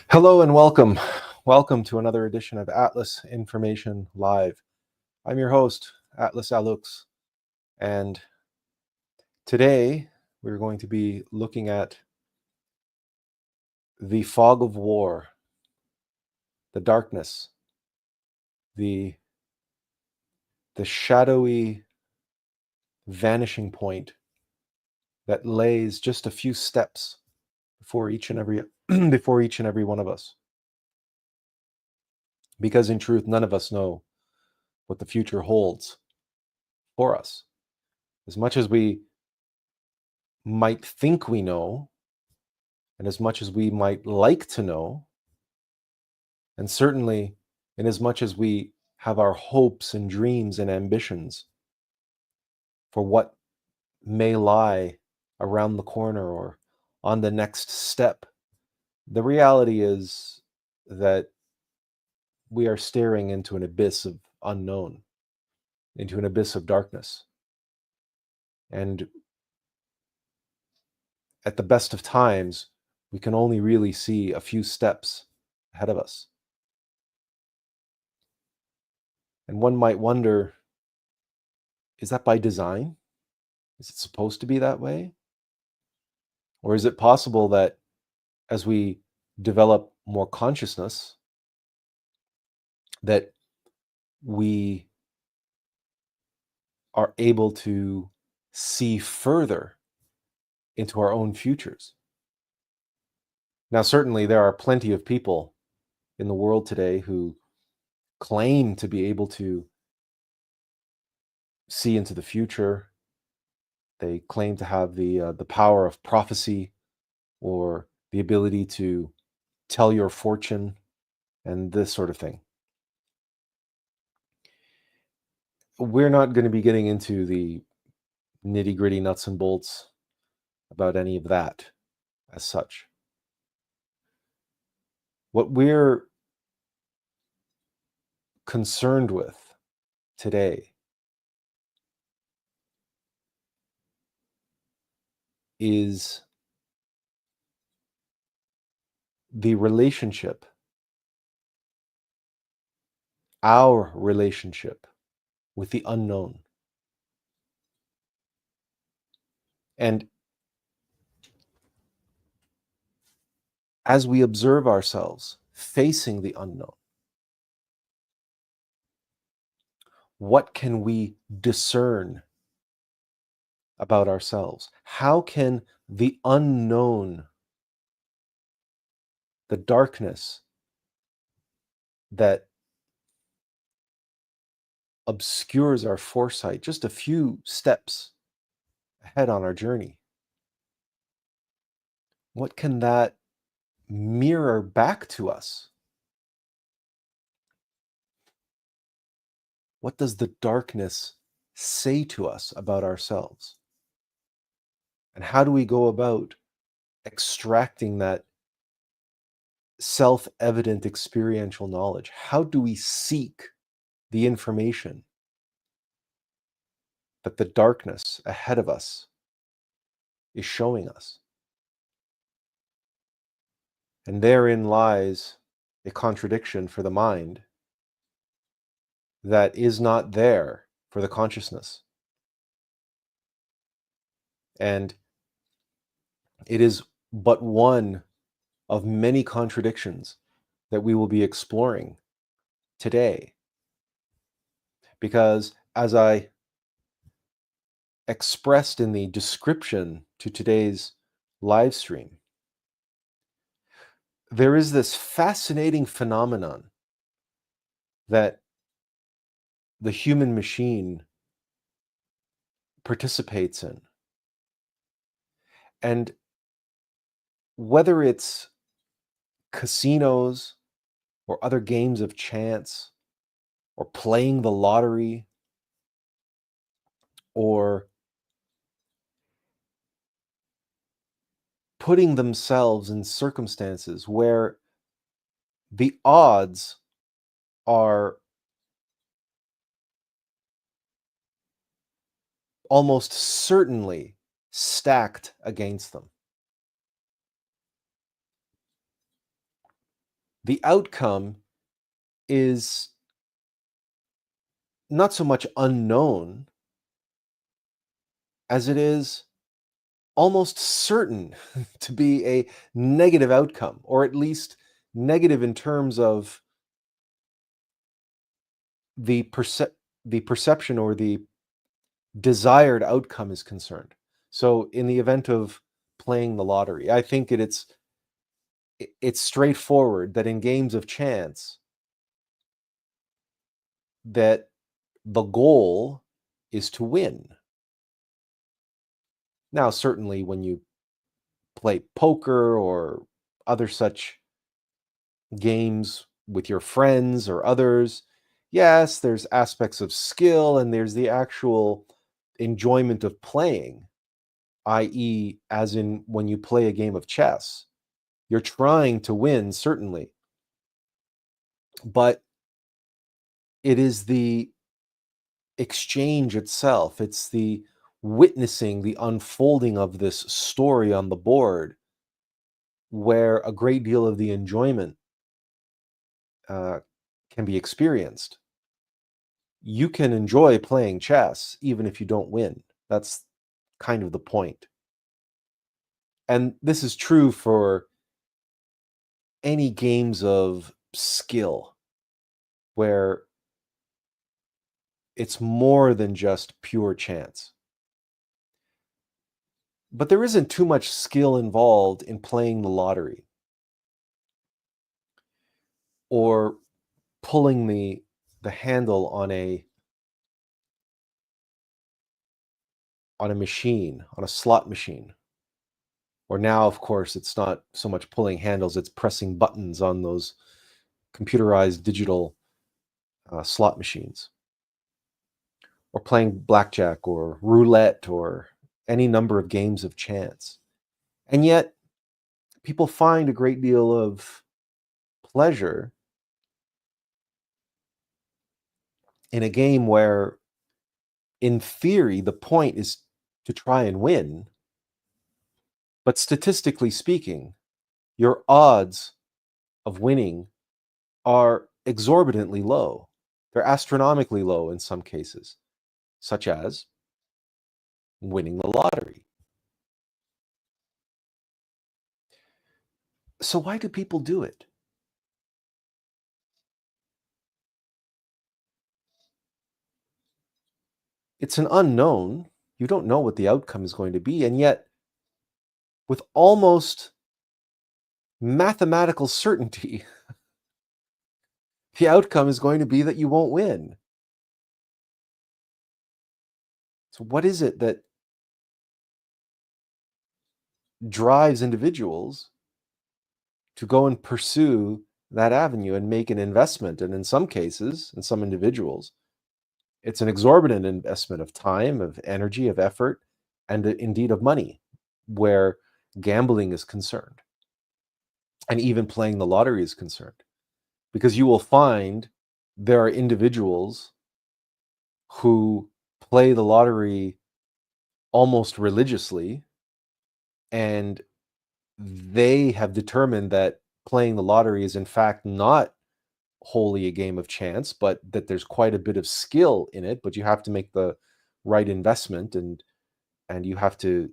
Hello and welcome. Welcome to another edition of Atlas Information Live. I'm your host, Attlas Alux, and today we're going to be looking at the fog of war, the darkness, the shadowy vanishing point that lays just a few steps before each and every before each and every one of us. Because in truth, none of us know what the future holds for us. As much as we might think we know, and as much as we might like to know, and certainly in as much as we have our hopes and dreams and ambitions for what may lie around the corner or on the next step, the reality is that we are staring into an abyss of unknown, into an abyss of darkness. And at the best of times, we can only really see a few steps ahead of us. And one might wonder, is that by design? Is it supposed to be that way? Or is it possible that as we develop more consciousness, that we are able to see further into our own futures? Now, certainly there are plenty of people in the world today who claim to be able to see into the future. They claim to have the power of prophecy or the ability to tell your fortune and this sort of thing. We're not going to be getting into the nitty-gritty nuts and bolts about any of that as such. What we're concerned with today is the relationship, our relationship with the unknown. And as we observe ourselves facing the unknown, what can we discern about ourselves? How can the unknown, the darkness that obscures our foresight just a few steps ahead on our journey, what can that mirror back to us? What does the darkness say to us about ourselves? And how do we go about extracting that self-evident experiential knowledge? How do we seek the information that the darkness ahead of us is showing us? And therein lies a contradiction for the mind that is not there for the consciousness. And it is but one of many contradictions that we will be exploring today. Because as I expressed in the description to today's live stream, there is this fascinating phenomenon that the human machine participates in. And whether it's casinos or other games of chance or playing the lottery or putting themselves in circumstances where the odds are almost certainly stacked against them. The outcome is not so much unknown as it is almost certain to be a negative outcome, or at least negative in terms of the perception or the desired outcome is concerned. So in the event of playing the lottery, I think it's straightforward that in games of chance, that the goal is to win. Now, certainly when you play poker or other such games with your friends or others, yes, there's aspects of skill and there's the actual enjoyment of playing, i.e., as in when you play a game of chess. You're trying to win, certainly, but it is the exchange itself. It's the witnessing the unfolding of this story on the board where a great deal of the enjoyment can be experienced. You can enjoy playing chess even if you don't win. That's kind of the point. And this is true for any games of skill where it's more than just pure chance. But there isn't too much skill involved in playing the lottery or pulling the handle on a machine, on a slot machine. Or now, of course, it's not so much pulling handles, it's pressing buttons on those computerized digital slot machines. Or playing blackjack or roulette or any number of games of chance. And yet, people find a great deal of pleasure in a game where, in theory, the point is to try and win. But statistically speaking, your odds of winning are exorbitantly low. They're astronomically low in some cases, such as winning the lottery. So why do people do it? It's an unknown. You don't know what the outcome is going to be. And yet, with almost mathematical certainty, the outcome is going to be that you won't win. So what is it that drives individuals to go and pursue that avenue and make an investment? And in some cases, in some individuals, it's an exorbitant investment of time, of energy, of effort, and indeed of money, where gambling is concerned, and even playing the lottery is concerned. Because you will find there are individuals who play the lottery almost religiously, and they have determined that playing the lottery is in fact not wholly a game of chance, but that there's quite a bit of skill in it, but you have to make the right investment, and you have to,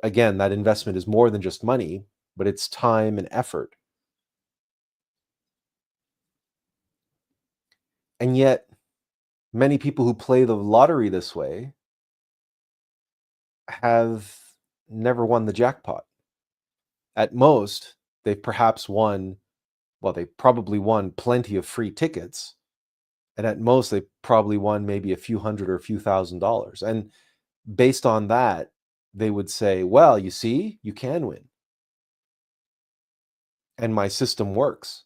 again, that investment is more than just money, but it's time and effort. And yet, many people who play the lottery this way have never won the jackpot. At most, they've perhaps won, well, they probably won plenty of free tickets, And at most, they probably won maybe a few hundred or a few $1,000s. And based on that, they would say, well, you see, you can win. And my system works.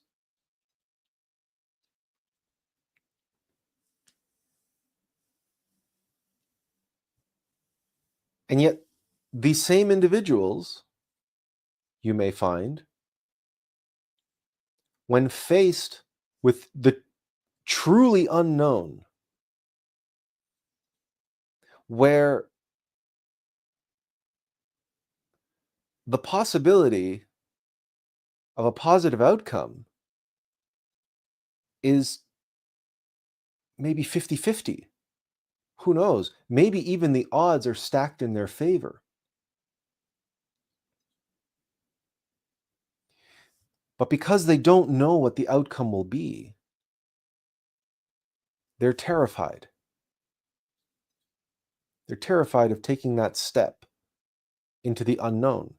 And yet, these same individuals, you may find, when faced with the truly unknown, where the possibility of a positive outcome is maybe 50-50. Who knows? Maybe even the odds are stacked in their favor. But because they don't know what the outcome will be, they're terrified. They're terrified of taking that step into the unknown.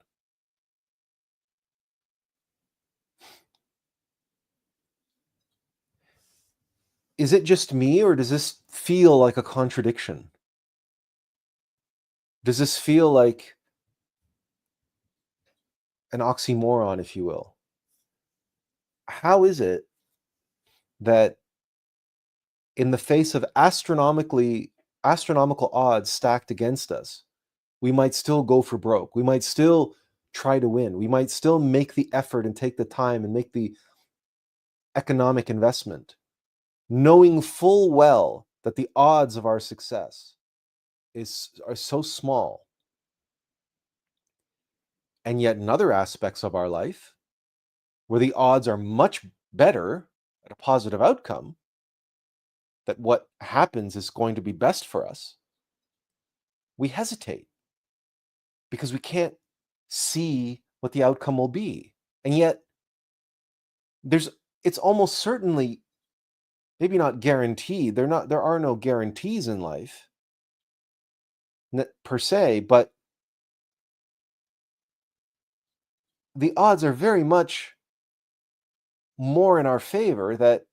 Is it just me, or does this feel like a contradiction? Does this feel like an oxymoron, if you will? How is it that in the face of astronomical odds stacked against us, we might still go for broke? We might still try to win. We might still make the effort and take the time and make the economic investment, knowing full well that the odds of our success are so small. And yet in other aspects of our life, where the odds are much better at a positive outcome, that what happens is going to be best for us, we hesitate because we can't see what the outcome will be. And yet it's almost certainly, maybe not guaranteed, there are no guarantees in life per se, but the odds are very much more in our favor that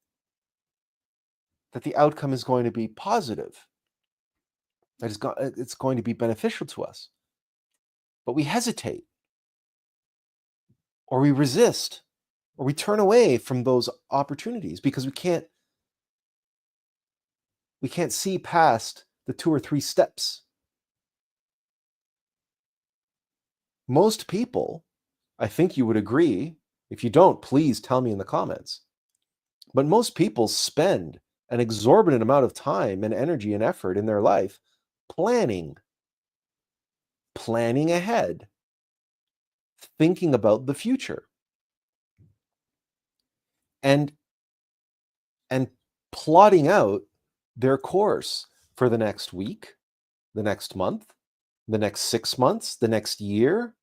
the outcome is going to be positive, that it's going to be beneficial to us. But we hesitate, or we resist, or we turn away from those opportunities because we can't see past the 2 or 3 steps. Most people, I think you would agree, if you don't, please tell me in the comments, but most people spend an exorbitant amount of time and energy and effort in their life planning ahead, thinking about the future, and plotting out their course for the next week, the next month, the next 6 months, the next year.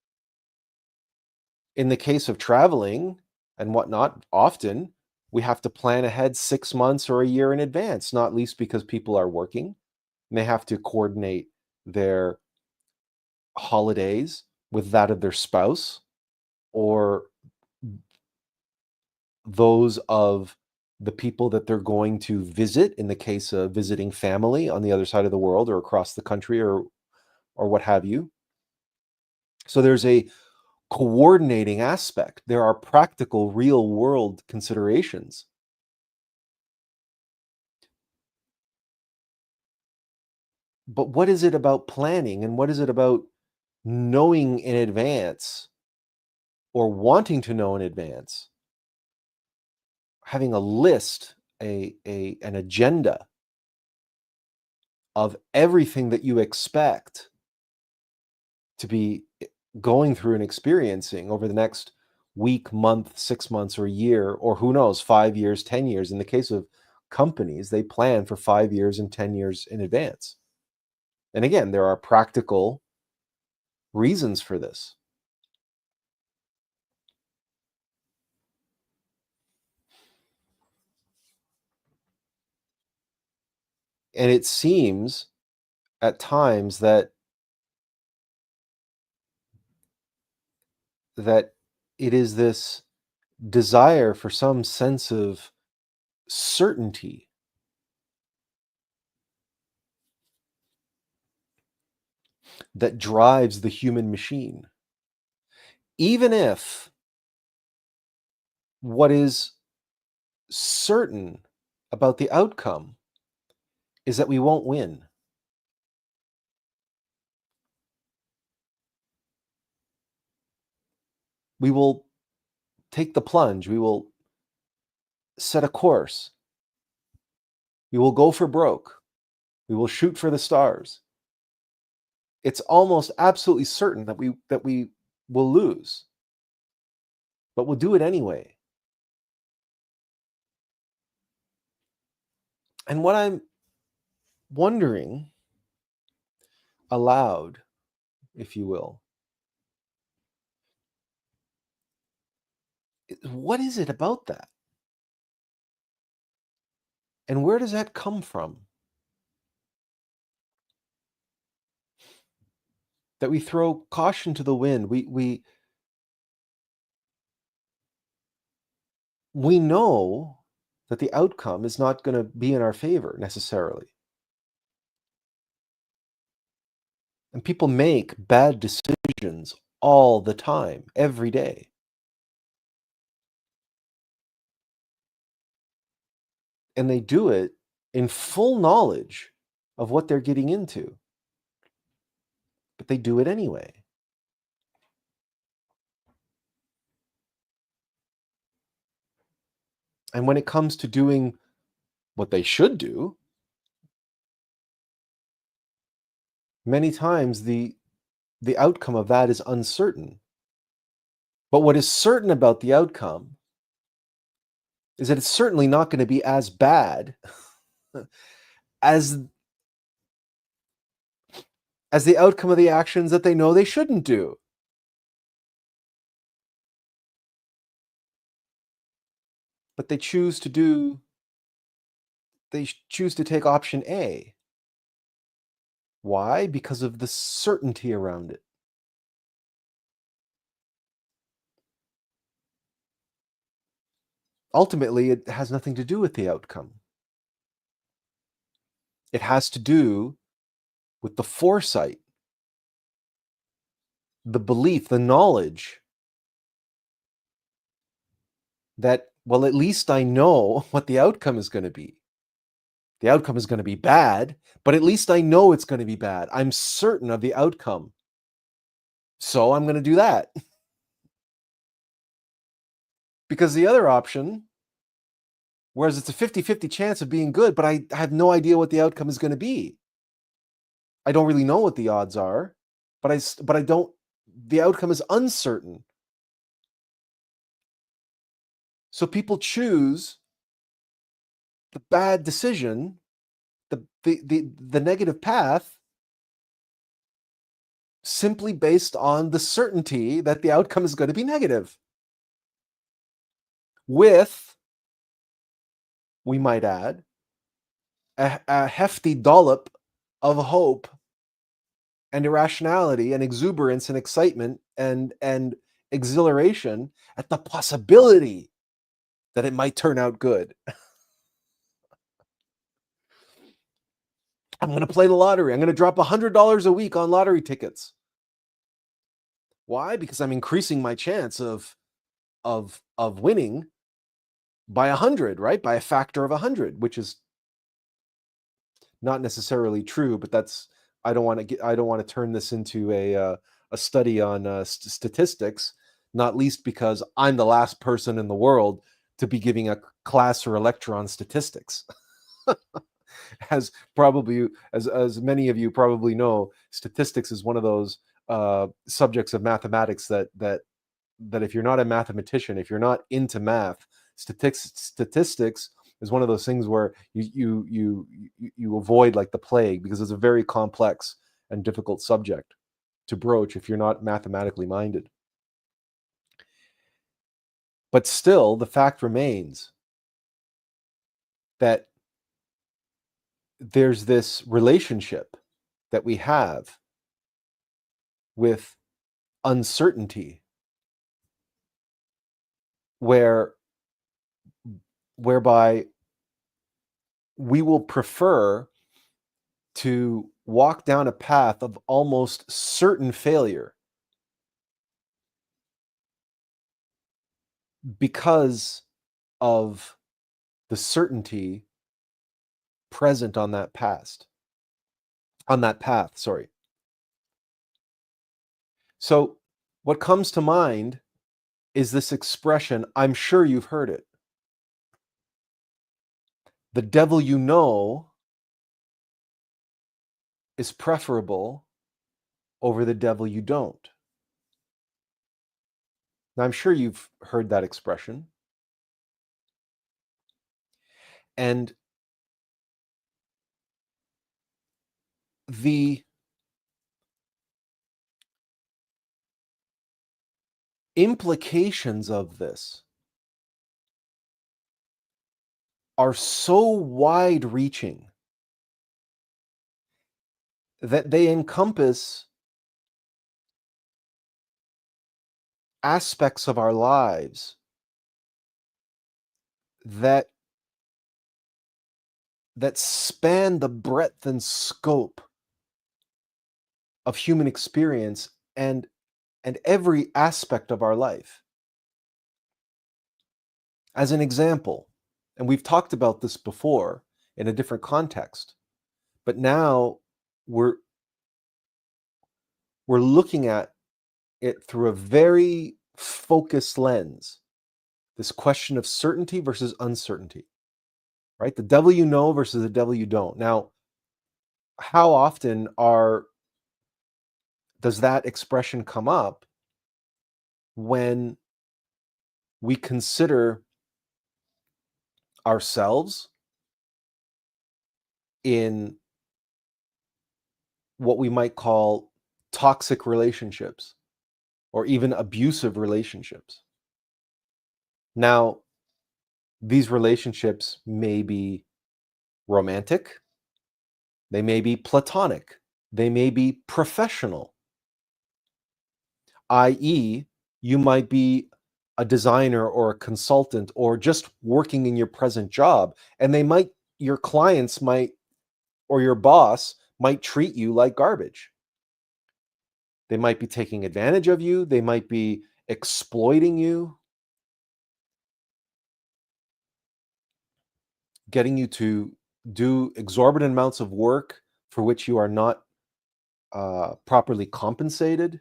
In the case of traveling and whatnot, often we have to plan ahead 6 months or a year in advance, not least because people are working and they have to coordinate their holidays with that of their spouse, or those of the people that they're going to visit, in the case of visiting family on the other side of the world or across the country, or what have you. So there's a coordinating aspect. There are practical, real world considerations. But what is it about planning, and what is it about knowing in advance, or wanting to know in advance, having a list, an agenda of everything that you expect to be going through and experiencing over the next week, month, 6 months, or a year, or who knows, 5 years, 10 years. In the case of companies, they plan for 5 years and 10 years in advance. And again, there are practical reasons for this. And it seems at times that it is this desire for some sense of certainty that drives the human machine. Even if what is certain about the outcome is that we won't win. We will take the plunge. We will set a course. We will go for broke. We will shoot for the stars. It's almost absolutely certain that we will lose, but we'll do it anyway. And what I'm wondering aloud, if you will, what is it about that? And where does that come from? That we throw caution to the wind. We know that the outcome is not going to be in our favor necessarily. And people make bad decisions all the time, every day. And they do it in full knowledge of what they're getting into. But they do it anyway. And when it comes to doing what they should do, many times the outcome of that is uncertain. But what is certain about the outcome is that it's certainly not going to be as bad as the outcome of the actions that they know they shouldn't do. But they choose to take option A. Why? Because of the certainty around it. Ultimately, it has nothing to do with the outcome. It has to do with the foresight, the belief, the knowledge that, well, at least I know what the outcome is going to be. The outcome is going to be bad, but at least I know it's going to be bad. I'm certain of the outcome. So I'm going to do that. Because the other option, whereas it's a 50-50 chance of being good, but I have no idea what the outcome is going to be. I don't really know what the odds are, but I don't, the outcome is uncertain. So people choose the bad decision, the negative path, simply based on the certainty that the outcome is going to be negative. With, we might add, a hefty dollop of hope and irrationality and exuberance and excitement and exhilaration at the possibility that it might turn out good. I'm going to play the lottery. I'm going to drop $100 a week on lottery tickets. Why? Because I'm increasing my chance of winning by 100, right? By a factor of 100, which is not necessarily true, but that's, I don't want to turn this into a study on statistics, not least because I'm the last person in the world to be giving a class or a lecture on statistics. As many of you probably know, statistics is one of those subjects of mathematics that if you're not a mathematician, if you're not into math, statistics is one of those things where you avoid like the plague, because it's a very complex and difficult subject to broach if you're not mathematically minded. But still, the fact remains that there's this relationship that we have with uncertainty, whereby we will prefer to walk down a path of almost certain failure because of the certainty present on that path, sorry. So what comes to mind is this expression, I'm sure you've heard it. The devil you know is preferable over the devil you don't. Now, I'm sure you've heard that expression. And the implications of this are so wide-reaching that they encompass aspects of our lives that span the breadth and scope of human experience and every aspect of our life. As an example, and we've talked about this before in a different context, but now we're looking at it through a very focused lens. This question of certainty versus uncertainty, right? The devil you know versus the devil you don't. Now, how often does that expression come up when we consider ourselves in what we might call toxic relationships or even abusive relationships? Now, these relationships may be romantic, they may be platonic, they may be professional, i.e., you might be a designer or a consultant or just working in your present job, and your clients might, or your boss might treat you like garbage. They might be taking advantage of you, they might be exploiting you, getting you to do exorbitant amounts of work for which you are not properly compensated.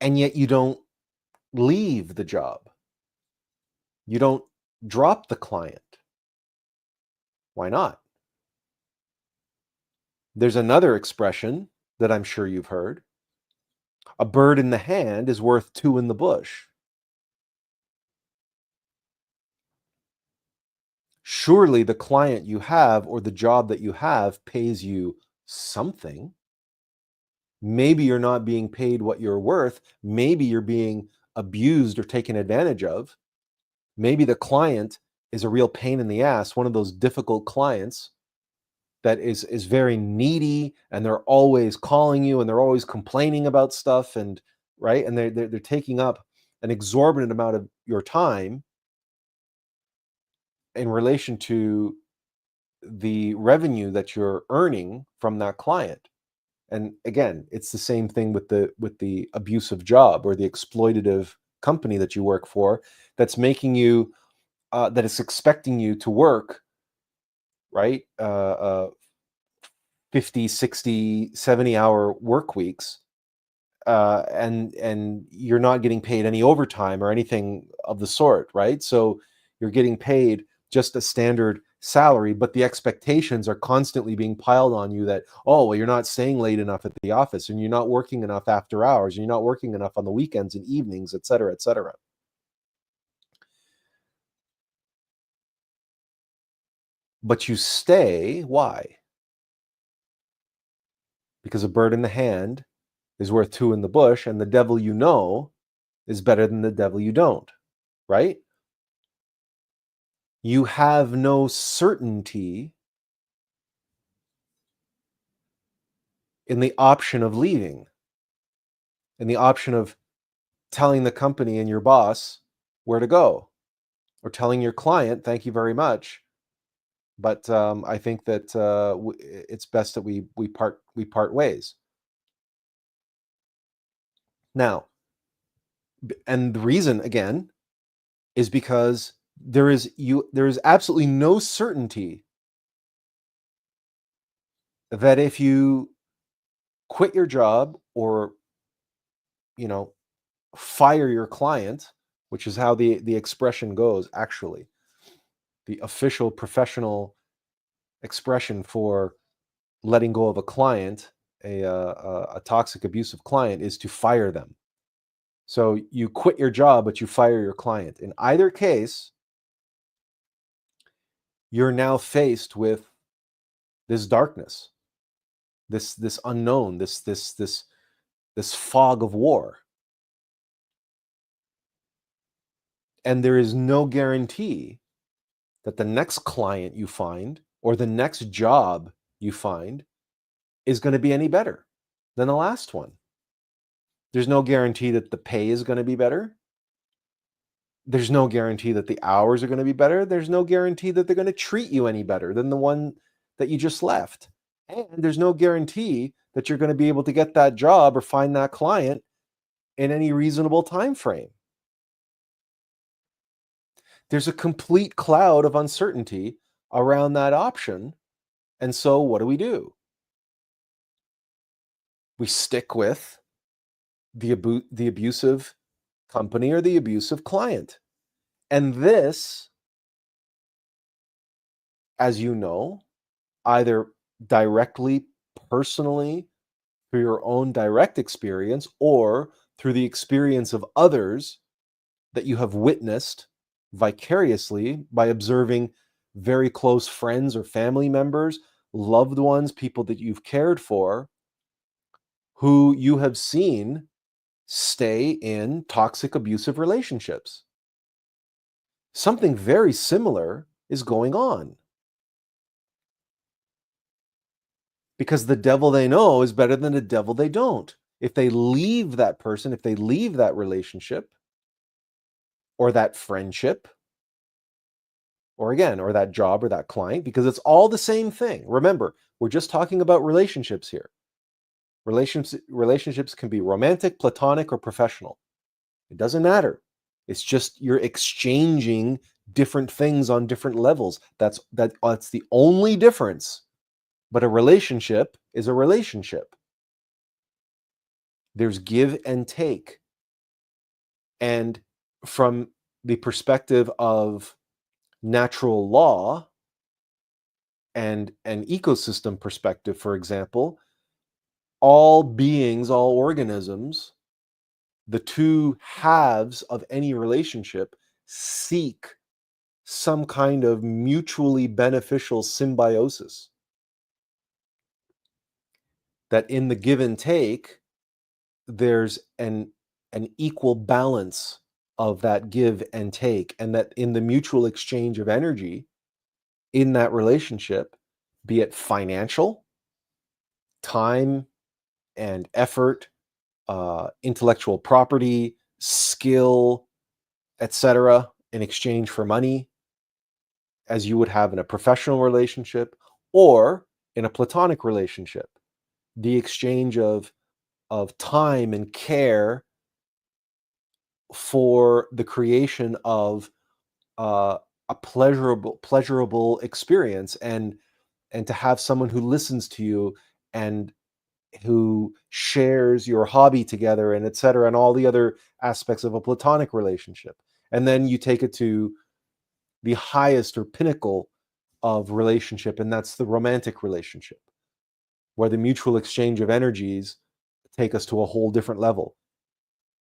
And yet you don't leave the job. You don't drop the client. Why not? There's another expression that I'm sure you've heard. A bird in the hand is worth two in the bush. Surely the client you have or the job that you have pays you something. Maybe you're not being paid what you're worth. Maybe you're being abused or taken advantage of. Maybe the client is a real pain in the ass, one of those difficult clients that is very needy, and they're always calling you and they're always complaining about stuff, and right, and they're taking up an exorbitant amount of your time in relation to the revenue that you're earning from that client. And again, it's the same thing with the abusive job or the exploitative company that you work for, that's making you that is expecting you to work, right, 50, 60, 70-hour work weeks, and you're not getting paid any overtime or anything of the sort, right? So you're getting paid just a standard salary, but the expectations are constantly being piled on you that, oh, well, you're not staying late enough at the office, and you're not working enough after hours, and you're not working enough on the weekends and evenings, et cetera, et cetera. But you stay. Why? Because a bird in the hand is worth two in the bush, and the devil you know is better than the devil you don't, right? You have no certainty in the option of leaving, in the option of telling the company and your boss where to go, or telling your client, thank you very much, But I think that it's best that we part ways. Now, and the reason again is because there is absolutely no certainty that if you quit your job or, you know, fire your client, which is how the expression goes, actually. The official professional expression for letting go of a client, a toxic, abusive client, is to fire them. So you quit your job, but you fire your client. In either case, you're now faced with this darkness, this unknown, this fog of war. And there is no guarantee that the next client you find or the next job you find is going to be any better than the last one. There's no guarantee that the pay is going to be better. There's no guarantee that the hours are going to be better. There's no guarantee that they're going to treat you any better than the one that you just left. And there's no guarantee that you're going to be able to get that job or find that client in any reasonable time frame. There's a complete cloud of uncertainty around that option. And so what do? We stick with the abusive company or the abusive client. And this, as you know, either directly, personally, through your own direct experience, or through the experience of others that you have witnessed vicariously by observing very close friends or family members, loved ones, people that you've cared for, who you have seen stay in toxic, abusive relationships. Something very similar is going on. Because the devil they know is better than the devil they don't. If they leave that person, if they leave that relationship or that friendship, or again, or that job or that client, because it's all the same thing. Remember, we're just talking about relationships here. Relationships can be romantic, platonic, or professional. It doesn't matter. It's just you're exchanging different things on different levels. That's the only difference. But a relationship is a relationship. There's give and take. And from the perspective of natural law and an ecosystem perspective, for example, all beings, all organisms, the two halves of any relationship seek some kind of mutually beneficial symbiosis. That in the give and take, there's an equal balance of that give and take, and that in the mutual exchange of energy in that relationship, be it financial, time and effort, intellectual property, skill, etc., in exchange for money, as you would have in a professional relationship or in a platonic relationship, the exchange of time and care for the creation of a pleasurable experience, and to have someone who listens to you and who shares your hobby together, and etc., and all the other aspects of a platonic relationship. And then you take it to the highest or pinnacle of relationship, and that's the romantic relationship, where the mutual exchange of energies take us to a whole different level.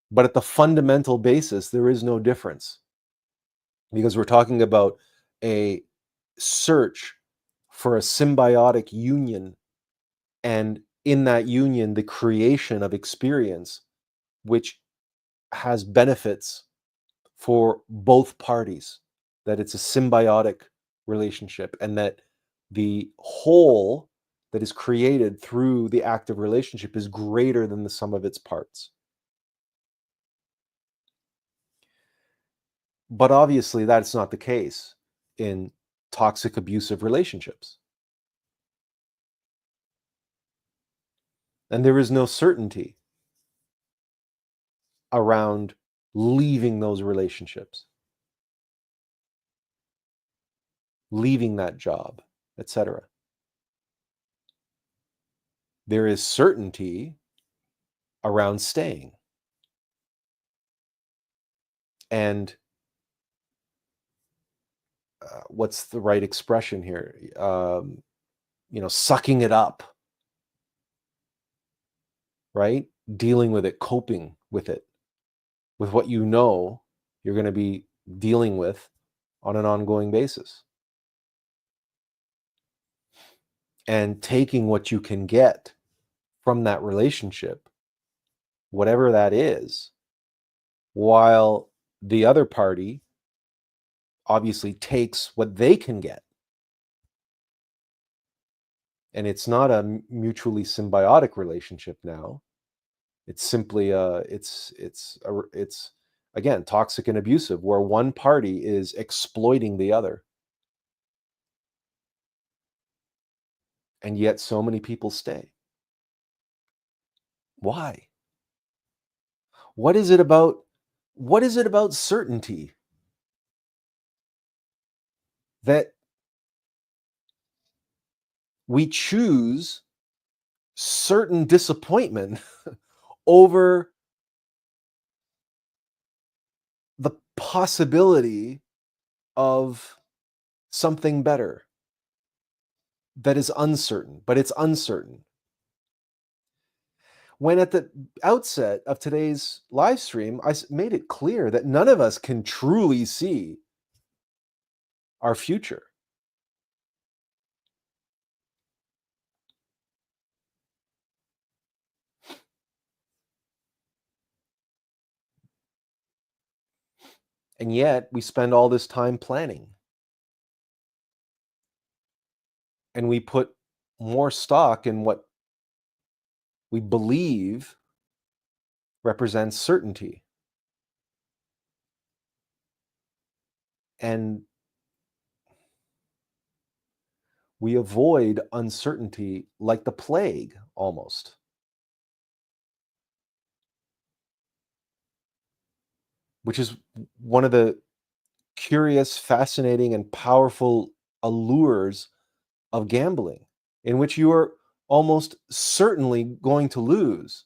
But at the fundamental basis, there is no difference, because we're talking about a search for a symbiotic union, and in that union, the creation of experience, which has benefits for both parties, that it's a symbiotic relationship, and that the whole that is created through the active relationship is greater than the sum of its parts. But obviously, that's not the case in toxic, abusive relationships. And there is no certainty around leaving those relationships, leaving that job, etc. There is certainty around staying. And what's the right expression here? Sucking it up, right? Dealing with it, coping with it, with what you know you're going to be dealing with on an ongoing basis. And taking what you can get from that relationship, whatever that is, while the other party obviously takes what they can get. And it's not a mutually symbiotic relationship now. It's simply it's again toxic and abusive, where one party is exploiting the other. And yet so many people stay. Why? What is it about certainty that we choose certain disappointment over the possibility of something better that is uncertain, but it's uncertain? When at the outset of today's live stream, I made it clear that none of us can truly see our future. And yet we spend all this time planning. And we put more stock in what we believe represents certainty. And we avoid uncertainty like the plague, almost. Which is one of the curious, fascinating, and powerful allures of gambling, in which you are almost certainly going to lose.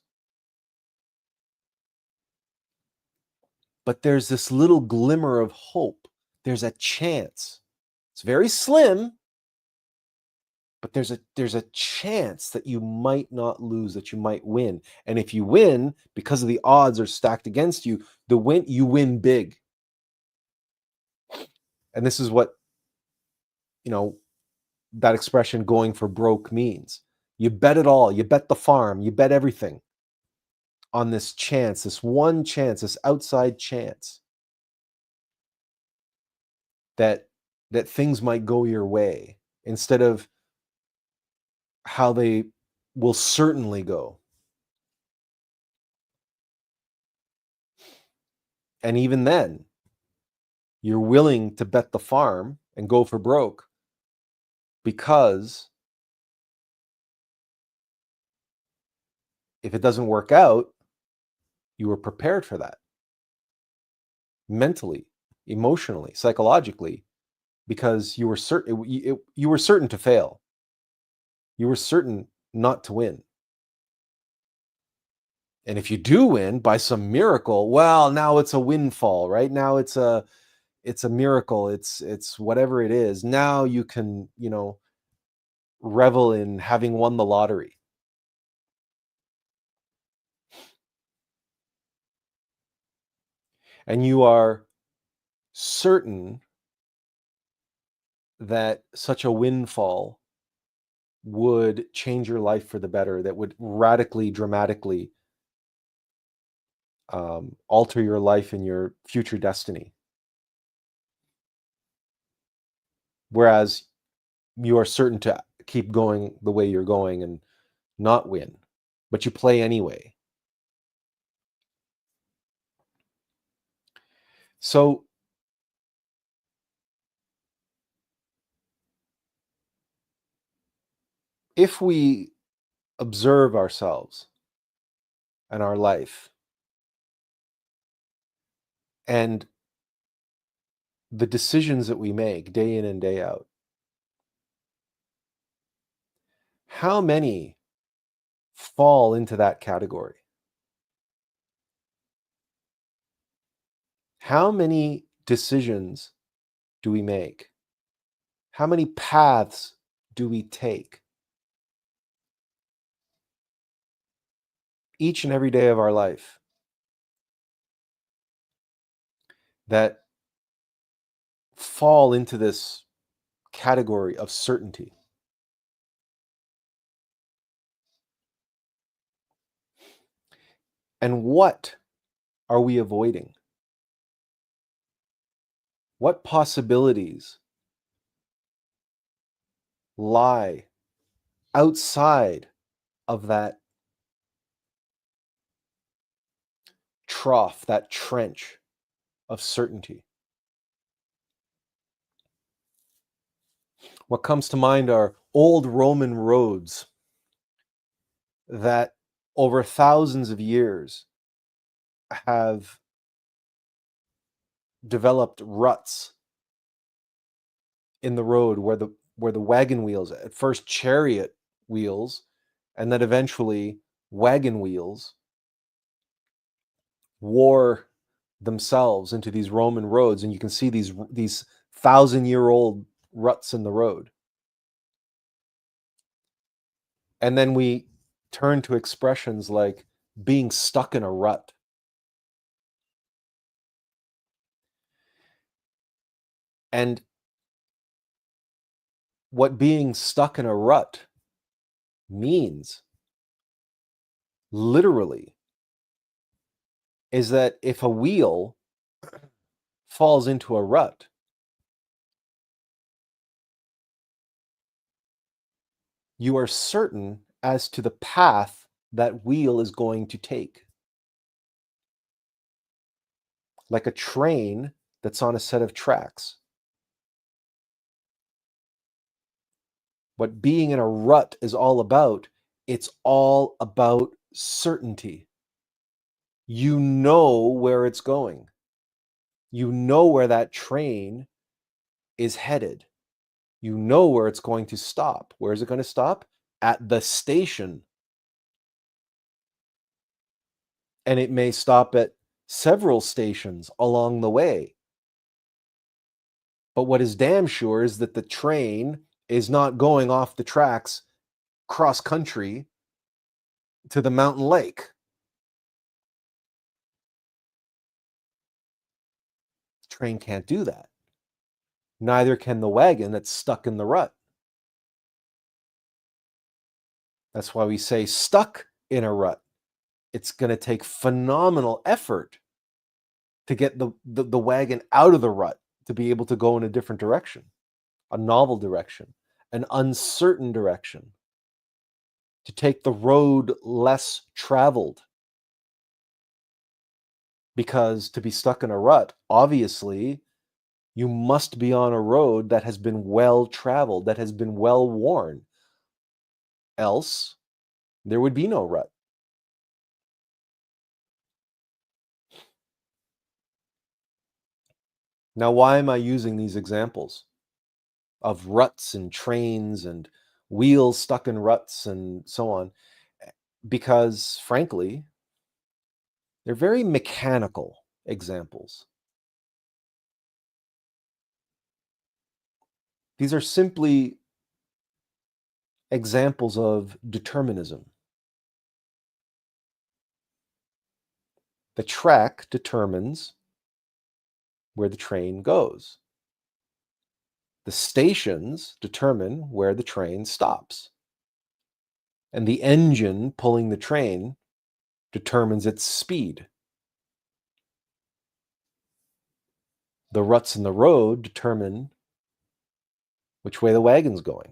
But there's this little glimmer of hope. There's a chance. It's very slim, but there's a chance that you might not lose, that you might win. And if you win, because of the odds are stacked against you, you win big. And this is what, that expression going for broke means. You bet it all. You bet the farm. You bet everything on this chance, this one chance, this outside chance that things might go your way instead of how they will certainly go. And even then, you're willing to bet the farm and go for broke because if it doesn't work out, you were prepared for that mentally, emotionally, psychologically, because you were certain to fail. You were certain not to win. And if you do win by some miracle, well, now it's a windfall, right? Now it's a miracle. It's whatever it is. Now you can, revel in having won the lottery. And you are certain that such a windfall would change your life for the better, that would radically, dramatically alter your life and your future destiny. Whereas you are certain to keep going the way you're going and not win, but you play anyway. So if we observe ourselves and our life and the decisions that we make day in and day out, how many fall into that category? How many decisions do we make? How many paths do we take each and every day of our life that fall into this category of certainty? And what are we avoiding? What possibilities lie outside of that trough, that trench of certainty? What comes to mind are old Roman roads that over thousands of years have developed ruts in the road where the wagon wheels, at first chariot wheels, and then eventually wagon wheels, wore themselves into these Roman roads, and you can see these 1,000-year-old ruts in the road. And then we turn to expressions like being stuck in a rut. And what being stuck in a rut means, literally, is that if a wheel falls into a rut, you are certain as to the path that wheel is going to take. Like a train that's on a set of tracks. What being in a rut is all about, it's all about certainty. You know where it's going. You know where that train is headed. You know where it's going to stop. Where is it going to stop? At the station. And it may stop at several stations along the way. But what is damn sure is that the train is not going off the tracks cross country to the mountain lake. The train can't do that. Neither can the wagon that's stuck in the rut. That's why we say stuck in a rut. It's going to take phenomenal effort to get the wagon out of the rut to be able to go in a different direction, a novel direction, an uncertain direction, to take the road less traveled. Because to be stuck in a rut, obviously, you must be on a road that has been well traveled, that has been well worn. Else, there would be no rut. Now, why am I using these examples of ruts and trains and wheels stuck in ruts and so on? Because, frankly, they're very mechanical examples. These are simply examples of determinism. The track determines where the train goes. The stations determine where the train stops. And the engine pulling the train determines its speed. The ruts in the road determine which way the wagon's going.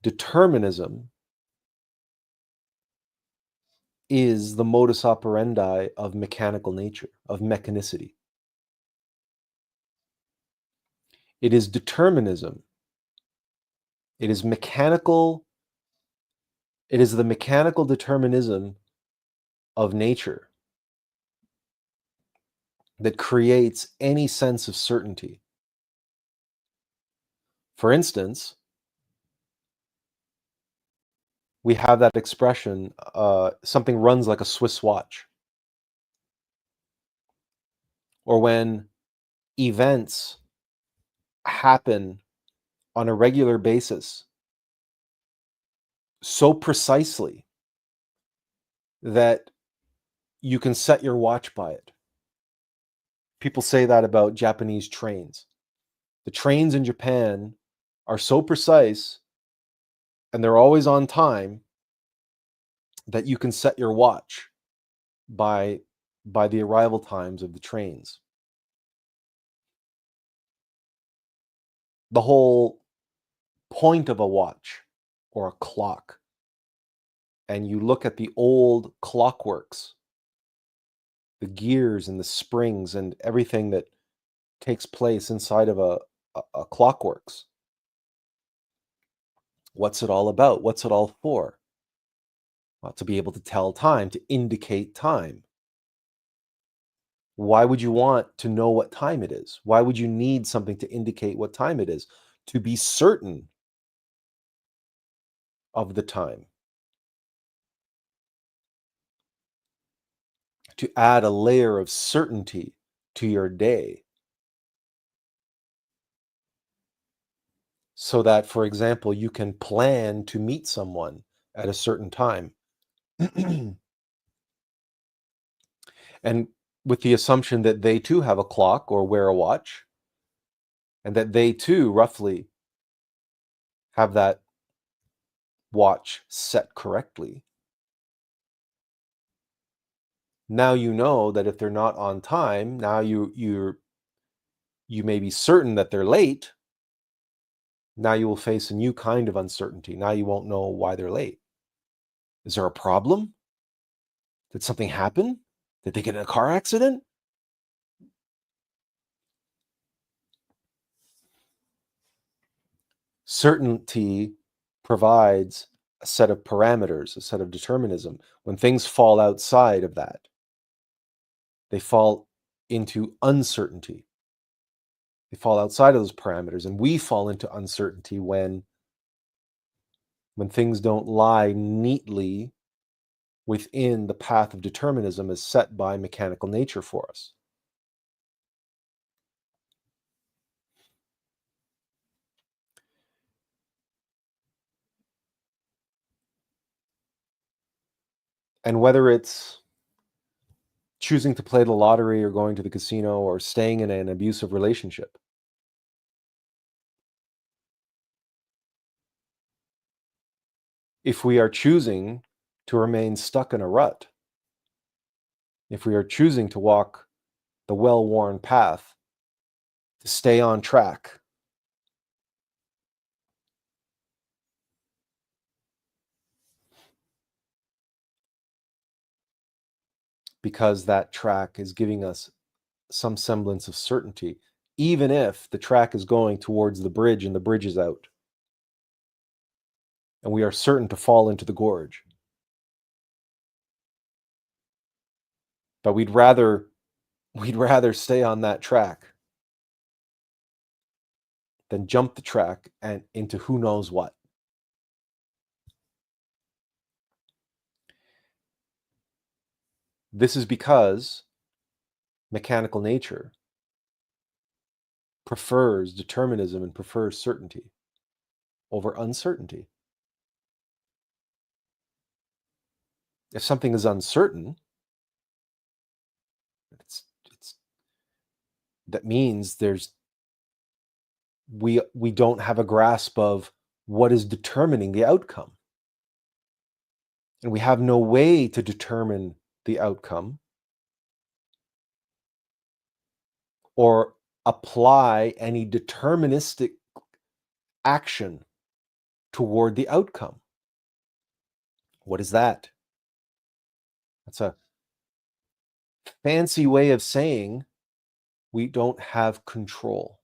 Determinism is the modus operandi of mechanical nature, of mechanicity. It is determinism. It is mechanical. It is the mechanical determinism of nature that creates any sense of certainty. For instance, we have that expression, something runs like a Swiss watch. Or when events happen on a regular basis so precisely that you can set your watch by it. People say that about Japanese trains. The trains in Japan are so precise and they're always on time that you can set your watch by the arrival times of the trains. The whole point of a watch or a clock, and you look at the old clockworks, the gears and the springs and everything that takes place inside of a clockworks. What's it all about? What's it all for? Well, to be able to tell time, to indicate time. Why would you want to know what time it is? Why would you need something to indicate what time it is? To be certain of the time. To add a layer of certainty to your day. So that, for example, you can plan to meet someone at a certain time. And with the assumption that they too have a clock or wear a watch, and that they too roughly have that watch set correctly. Now you know that if they're not on time, now you may be certain that they're late. Now you will face a new kind of uncertainty. Now you won't know why they're late. Is there a problem? Did something happen? Did they get in a car accident? Certainty provides a set of parameters, a set of determinism. When things fall outside of that, they fall into uncertainty. They fall outside of those parameters, and we fall into uncertainty when things don't lie neatly within the path of determinism as set by mechanical nature for us. And whether it's choosing to play the lottery or going to the casino or staying in an abusive relationship, if we are choosing to remain stuck in a rut, if we are choosing to walk the well-worn path, to stay on track, because that track is giving us some semblance of certainty, even if the track is going towards the bridge and the bridge is out, and we are certain to fall into the gorge. But we'd rather stay on that track than jump the track and into who knows what. This is because mechanical nature prefers determinism and prefers certainty over uncertainty. If something is uncertain, it's that means we don't have a grasp of what is determining the outcome. And we have no way to determine the outcome or apply any deterministic action toward the outcome. What is that? That's a fancy way of saying we don't have control.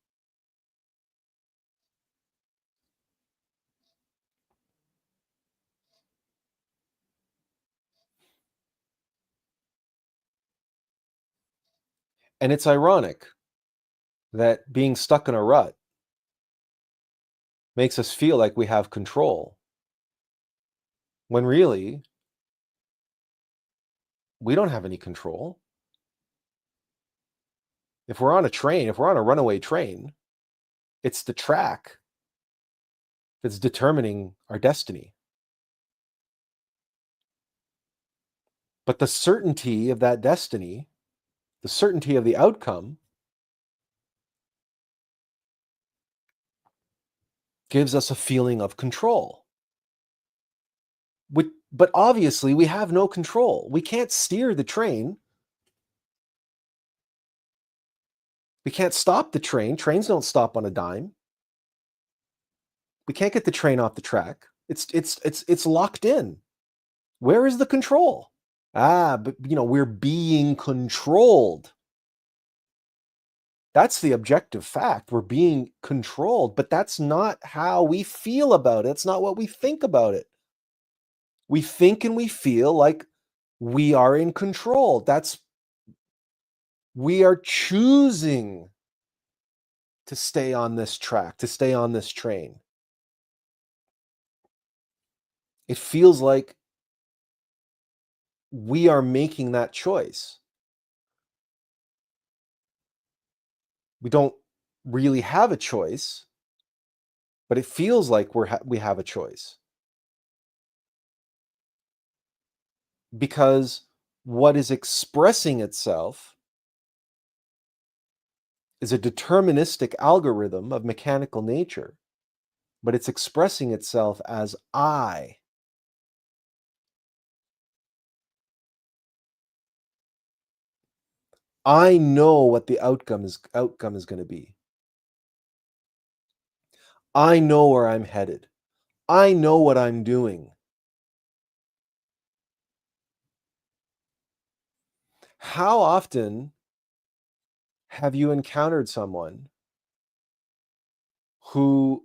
And it's ironic that being stuck in a rut makes us feel like we have control, when really we don't have any control. If we're on a train, if we're on a runaway train, it's the track that's determining our destiny. But the certainty of that destiny, the certainty of the outcome, gives us a feeling of control. But obviously, we have no control. We can't steer the train. We can't stop the train. Trains don't stop on a dime. We can't get the train off the track. It's locked in. Where is the control? But we're being controlled. That's the objective fact. We're being controlled, but that's not how we feel about it. It's not what we think about it. We think and we feel like we are in control. We are choosing to stay on this track, to stay on this train. It feels like we are making that choice. We don't really have a choice, but it feels like we have a choice. Because what is expressing itself is a deterministic algorithm of mechanical nature, but it's expressing itself as I. I know what the outcome is going to be. I know where I'm headed. I know what I'm doing. How often have you encountered someone who,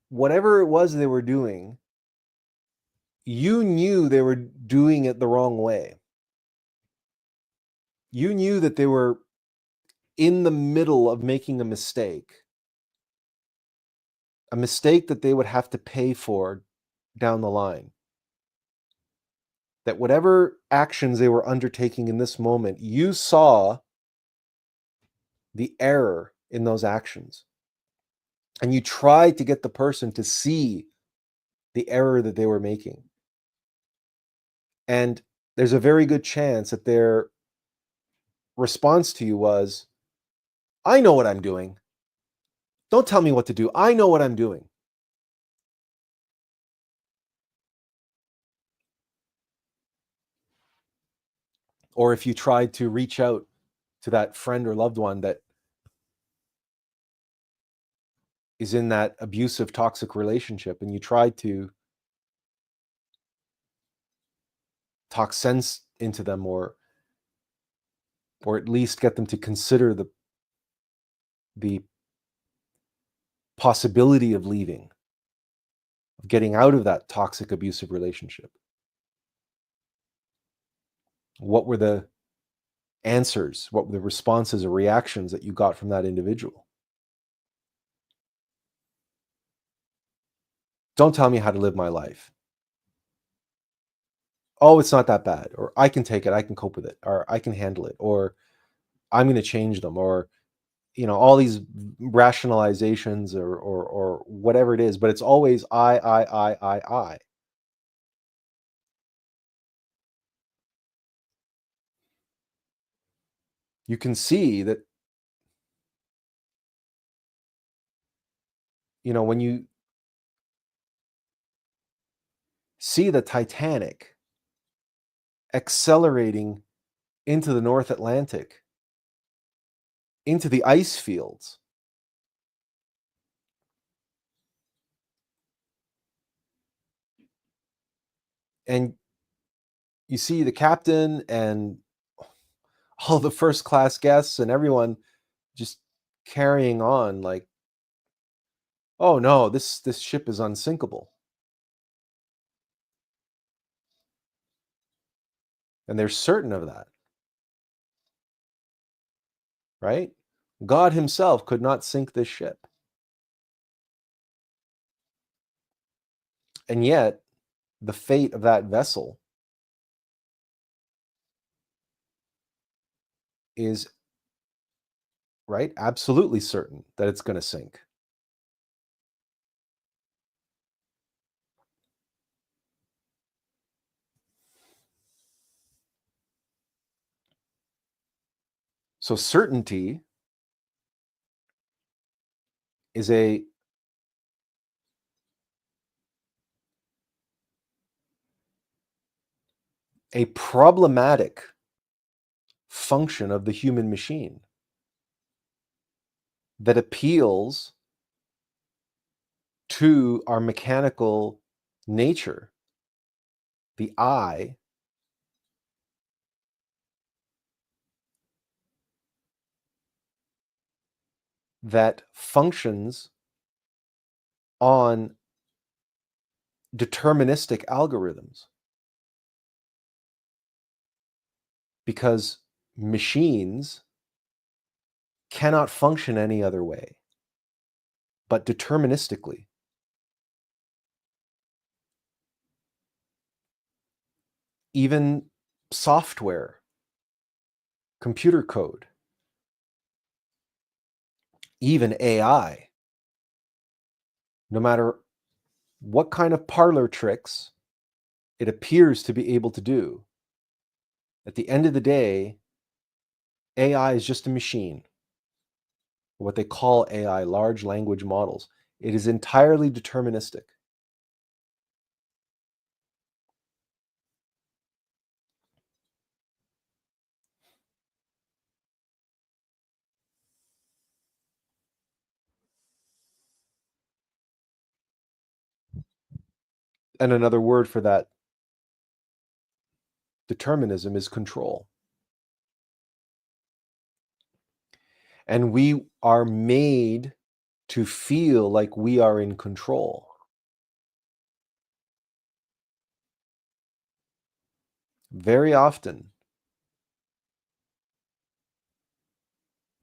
whatever it was they were doing, you knew they were doing it the wrong way? You knew that they were in the middle of making a mistake that they would have to pay for down the line. That whatever actions they were undertaking in this moment, you saw the error in those actions. And you tried to get the person to see the error that they were making. And there's a very good chance that their response to you was, I know what I'm doing. Don't tell me what to do. I know what I'm doing. Or if you tried to reach out to that friend or loved one that is in that abusive, toxic relationship, and you tried to talk sense into them, or at least get them to consider the possibility of leaving, of getting out of that toxic, abusive relationship. What were the answers? What were the responses or reactions that you got from that individual? Don't tell me how to live my life. Oh, it's not that bad, or I can take it, I can cope with it, or I can handle it, or I'm going to change them, or all these rationalizations, or whatever it is, but it's always I. You can see that, when you see the Titanic accelerating into the North Atlantic, into the ice fields, and you see the captain and all the first class guests and everyone just carrying on like, oh no, this ship is unsinkable. And they're certain of that. right? God himself could not sink this ship. And yet, the fate of that vessel is, right, absolutely certain that it's going to sink. So certainty is a problematic function of the human machine that appeals to our mechanical nature, the I, that functions on deterministic algorithms, because machines cannot function any other way but deterministically. Even software, computer code, even AI, no matter what kind of parlor tricks it appears to be able to do, at the end of the day, AI is just a machine. What they call AI, large language models. It is entirely deterministic. And another word for that determinism is control. And we are made to feel like we are in control. Very often,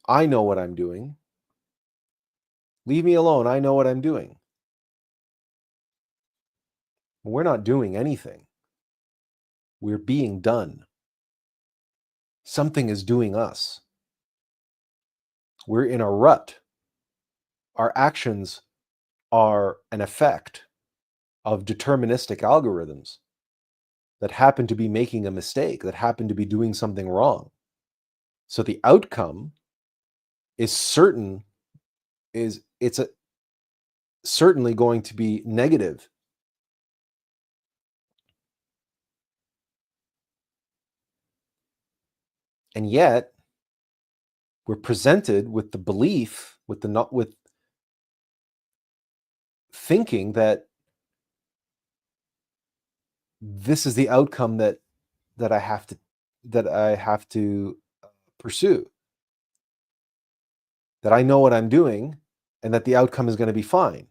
I know what I'm doing. Leave me alone. I know what I'm doing. We're not doing anything. We're being done. Something is doing us. We're in a rut. Our actions are an effect of deterministic algorithms that happen to be making a mistake, that happen to be doing something wrong. So the outcome is certain, certainly going to be negative. And yet, we're presented with the belief, with thinking that this is the outcome that I have to pursue. That I know what I'm doing, and that the outcome is going to be fine.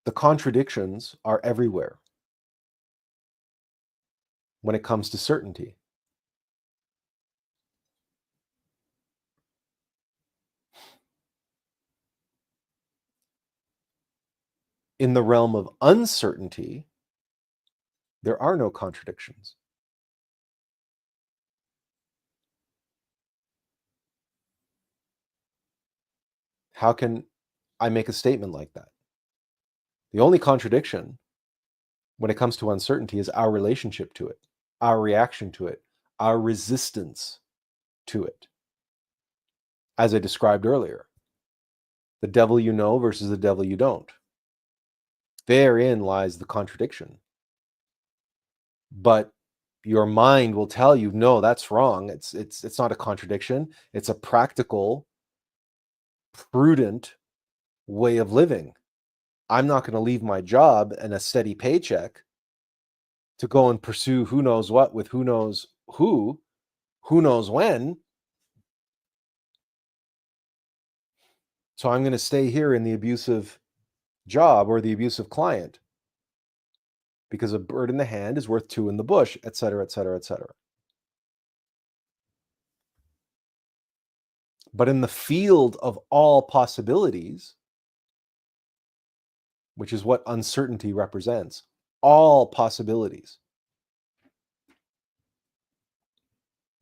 The contradictions are everywhere when it comes to certainty. In the realm of uncertainty, there are no contradictions. How can I make a statement like that? The only contradiction when it comes to uncertainty is our relationship to it, our reaction to it, our resistance to it. As I described earlier, the devil you know versus the devil you don't. Therein lies the contradiction. But your mind will tell you, no, that's wrong. It's not a contradiction. It's a practical, prudent way of living. I'm not going to leave my job and a steady paycheck to go and pursue who knows what with who knows when. So I'm going to stay here in the abusive job or the abusive client because a bird in the hand is worth two in the bush, et cetera, et cetera, et cetera. But in the field of all possibilities, which is what uncertainty represents, all possibilities,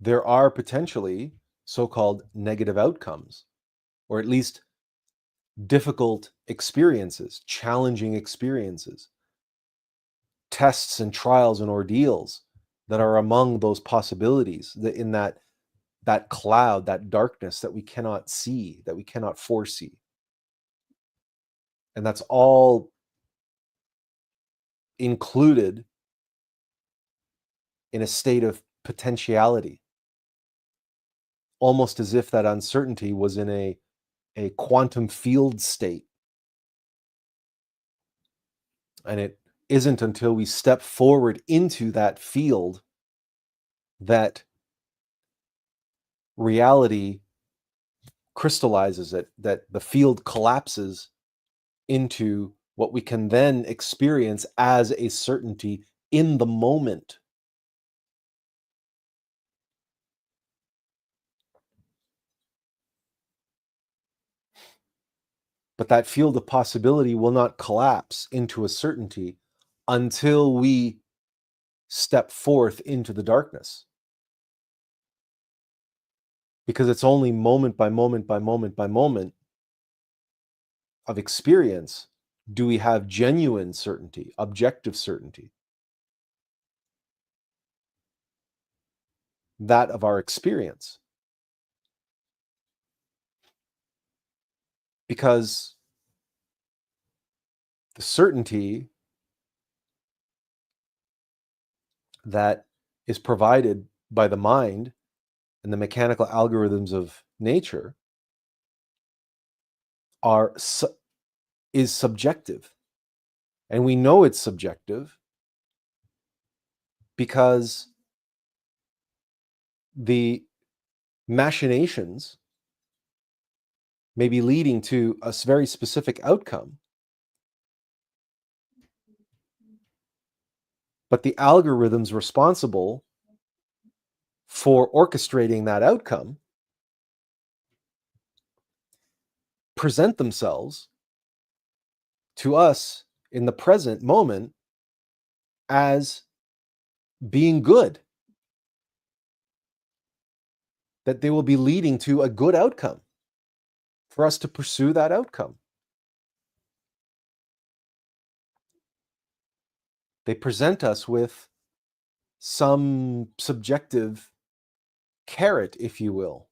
there are potentially so-called negative outcomes, or at least difficult experiences, challenging experiences, tests and trials and ordeals that are among those possibilities, that in that cloud, that darkness that we cannot see, that we cannot foresee. And that's all included in a state of potentiality, almost as if that uncertainty was in a quantum field state. And it isn't until we step forward into that field that reality crystallizes it, that the field collapses into what we can then experience as a certainty in the moment. But that field of possibility will not collapse into a certainty until we step forth into the darkness. Because it's only moment by moment by moment by moment of experience do we have genuine certainty, objective certainty. That of our experience. Because the certainty that is provided by the mind and the mechanical algorithms of nature is subjective. And we know it's subjective because the machinations may be leading to a very specific outcome, but the algorithms responsible for orchestrating that outcome present themselves to us in the present moment as being good, that they will be leading to a good outcome for us to pursue that outcome. They present us with some subjective carrot, if you will,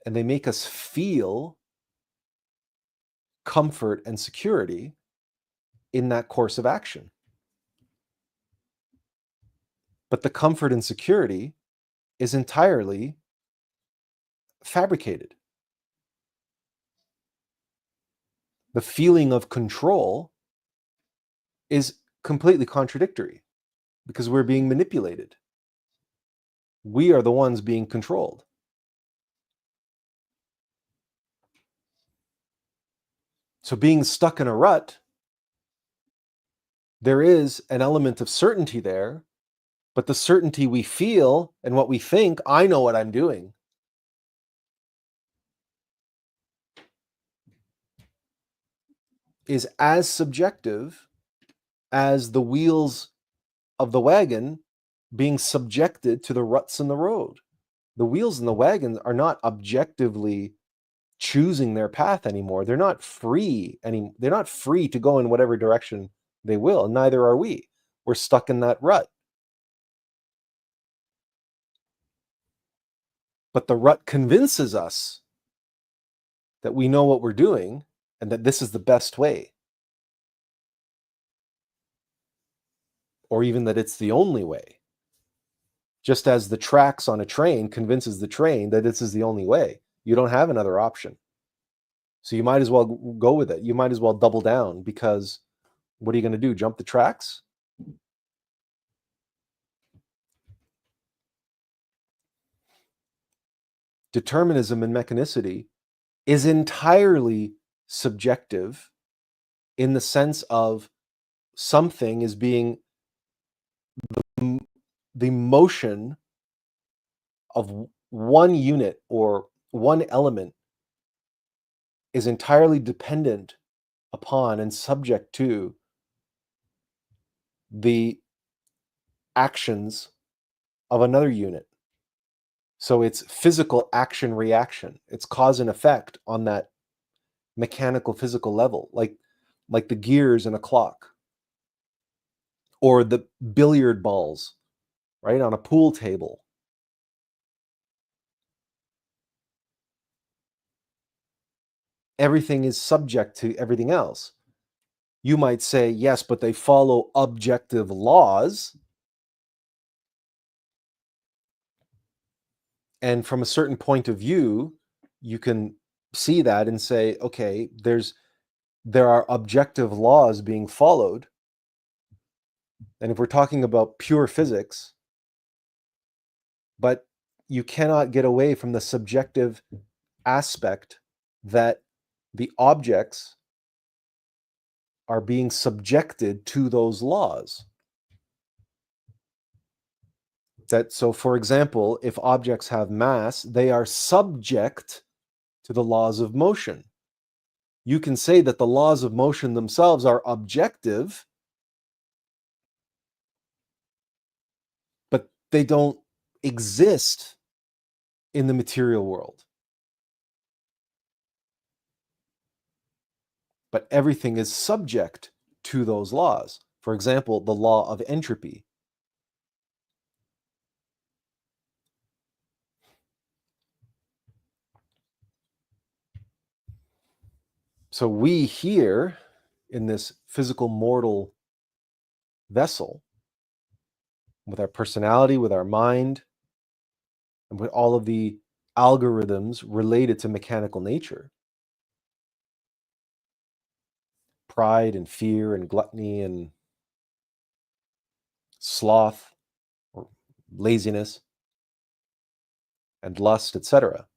and they make us feel comfort and security in that course of action. But the comfort and security is entirely fabricated. The feeling of control is completely contradictory because we're being manipulated. We are the ones being controlled. So being stuck in a rut, there is an element of certainty there, but the certainty we feel and what we think, I know what I'm doing, is as subjective as the wheels of the wagon being subjected to the ruts in the road. The wheels in the wagon are not objectively choosing their path anymore. They're not free they're not free to go in whatever direction they will. Neither are we. We're stuck in that rut. But the rut convinces us that we know what we're doing and that this is the best way. Or even that it's the only way. Just as the tracks on a train convinces the train that this is the only way. You don't have another option. So you might as well go with it. You might as well double down, because what are you going to do? Jump the tracks? determinism and mechanicity is entirely subjective in the sense of something is being the motion of one unit or one element is entirely dependent upon and subject to the actions of another unit. So it's physical action reaction. It's cause and effect on that mechanical physical level, like the gears in a clock or the billiard balls, right, on a pool table. Everything is subject to everything else. You might say, yes, but they follow objective laws. And from a certain point of view, you can see that and say, okay, there are objective laws being followed. And if we're talking about pure physics, but you cannot get away from the subjective aspect that the objects are being subjected to those laws. So, for example, if objects have mass, they are subject to the laws of motion. You can say that the laws of motion themselves are objective, but they don't exist in the material world. But everything is subject to those laws. For example, the law of entropy. So we here in this physical mortal vessel, with our personality, with our mind, and with all of the algorithms related to mechanical nature, pride and fear and gluttony and sloth or laziness and lust, etc.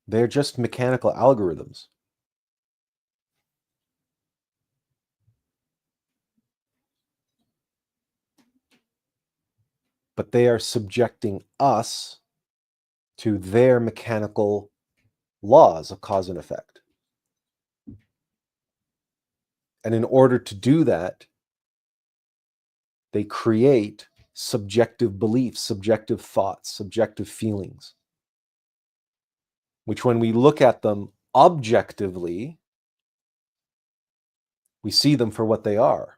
They're just mechanical algorithms. But they are subjecting us to their mechanical laws of cause and effect. And in order to do that, they create subjective beliefs, subjective thoughts, subjective feelings, which when we look at them objectively, we see them for what they are.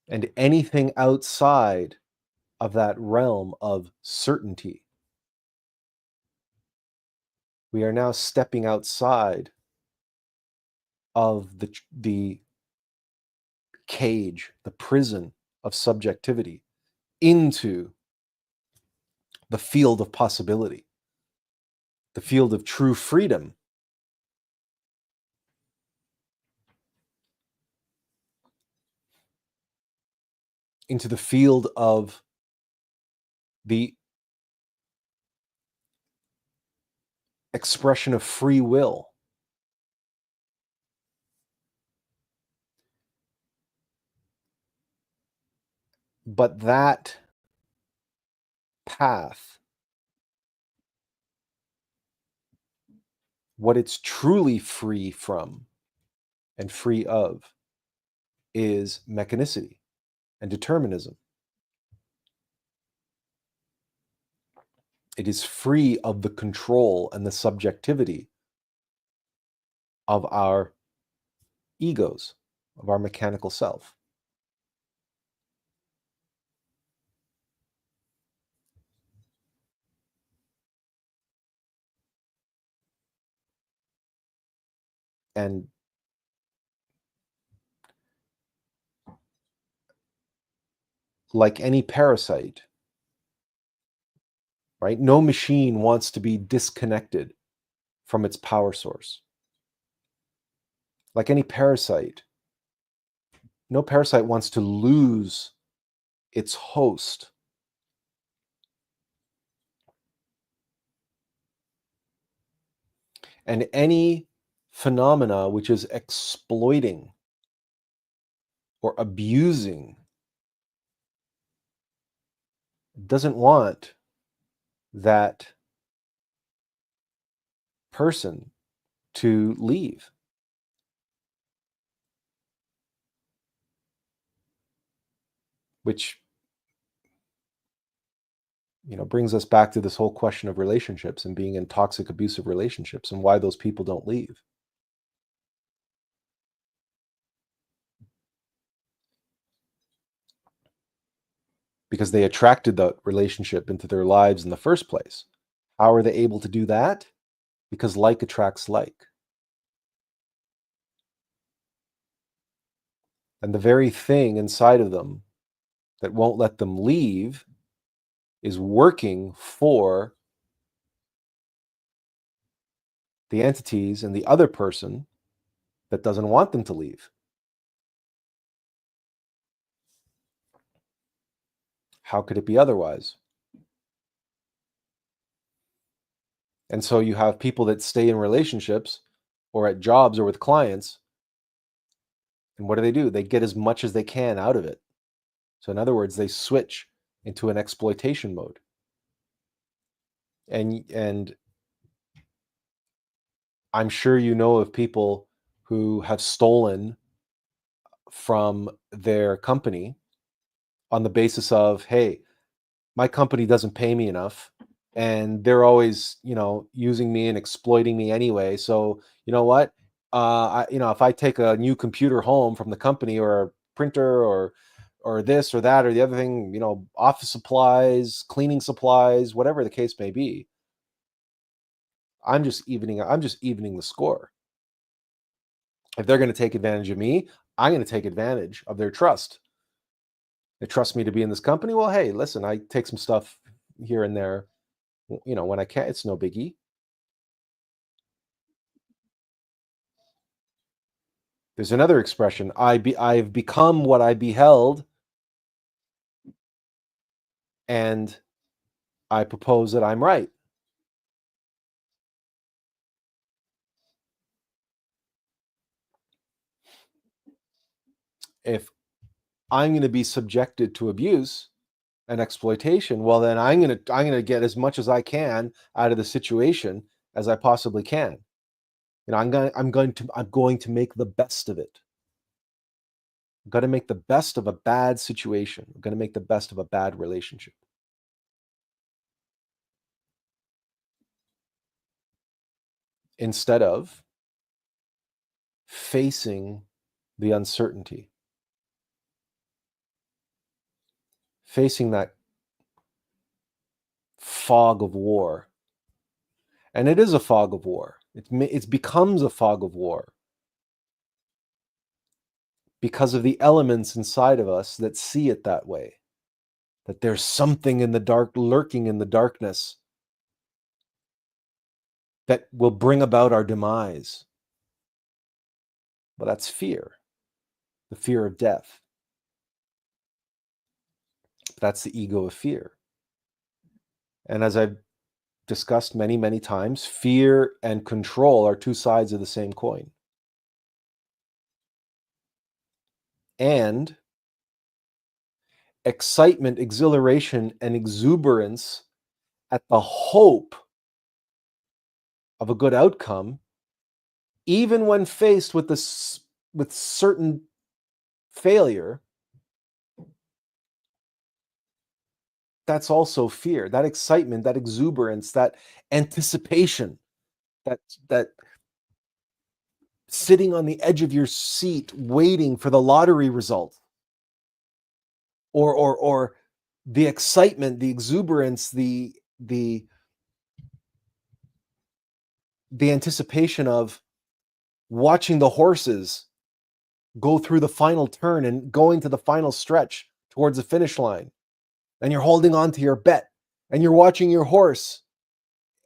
And anything outside of that realm of certainty, we are now stepping outside of the cage, the prison of subjectivity, into the field of possibility, the field of true freedom. Into the field of the expression of free will. But that path, what it's truly free from and free of, is mechanicity and determinism. It is free of the control and the subjectivity of our egos, of our mechanical self. And like any parasite, right? No machine wants to be disconnected from its power source. Like any parasite, no parasite wants to lose its host. And any phenomena which is exploiting or abusing doesn't want that person to leave. Which, brings us back to this whole question of relationships and being in toxic, abusive relationships and why those people don't leave. Because they attracted the relationship into their lives in the first place. How are they able to do that? Because like attracts like. And the very thing inside of them that won't let them leave is working for the entities and the other person that doesn't want them to leave. How could it be otherwise? And so you have people that stay in relationships or at jobs or with clients. And what do? They get as much as they can out of it. So in other words, they switch into an exploitation mode. And I'm sure you know of people who have stolen from their company on the basis of, hey, my company doesn't pay me enough and they're always, using me and exploiting me anyway. So you know what? If I take a new computer home from the company or a printer or this or that or the other thing, office supplies, cleaning supplies, whatever the case may be, I'm just evening the score. If they're going to take advantage of me, I'm going to take advantage of their trust. They trust me to be in this company. Well, hey, listen, I take some stuff here and there, when I can. It's no biggie. There's another expression. I've become what I beheld, and I propose that I'm right. If I'm going to be subjected to abuse and exploitation, well, then I'm going to get as much as I can out of the situation as I possibly can. I'm going to make the best of it. I'm going to make the best of a bad situation. I'm going to make the best of a bad relationship. Instead of facing the uncertainty, facing that fog of war. And it is a fog of war. It becomes a fog of war because of the elements inside of us that see it that way, that there's something in the dark, lurking in the darkness, that will bring about our demise. Well, that's fear, the fear of death. That's the ego of fear. And as I've discussed many, many times, fear and control are two sides of the same coin. And excitement, exhilaration, and exuberance at the hope of a good outcome, even when faced with certain failure, that's also fear. That excitement, that exuberance, that anticipation, that sitting on the edge of your seat waiting for the lottery result, or the excitement, the exuberance, the anticipation of watching the horses go through the final turn and going to the final stretch towards the finish line, and you're holding on to your bet and you're watching your horse,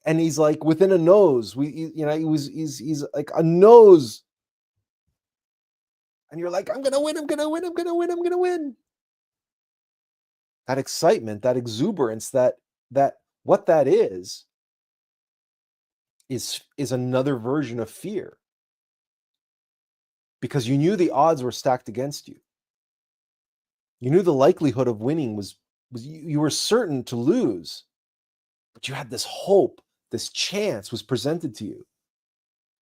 and he's like within a nose. He's like a nose, and you're like, I'm gonna win, I'm gonna win, I'm gonna win, I'm gonna win. That excitement, that exuberance, that what that is another version of fear, because you knew the odds were stacked against you. You knew the likelihood of winning was you were certain to lose, but you had this hope, this chance was presented to you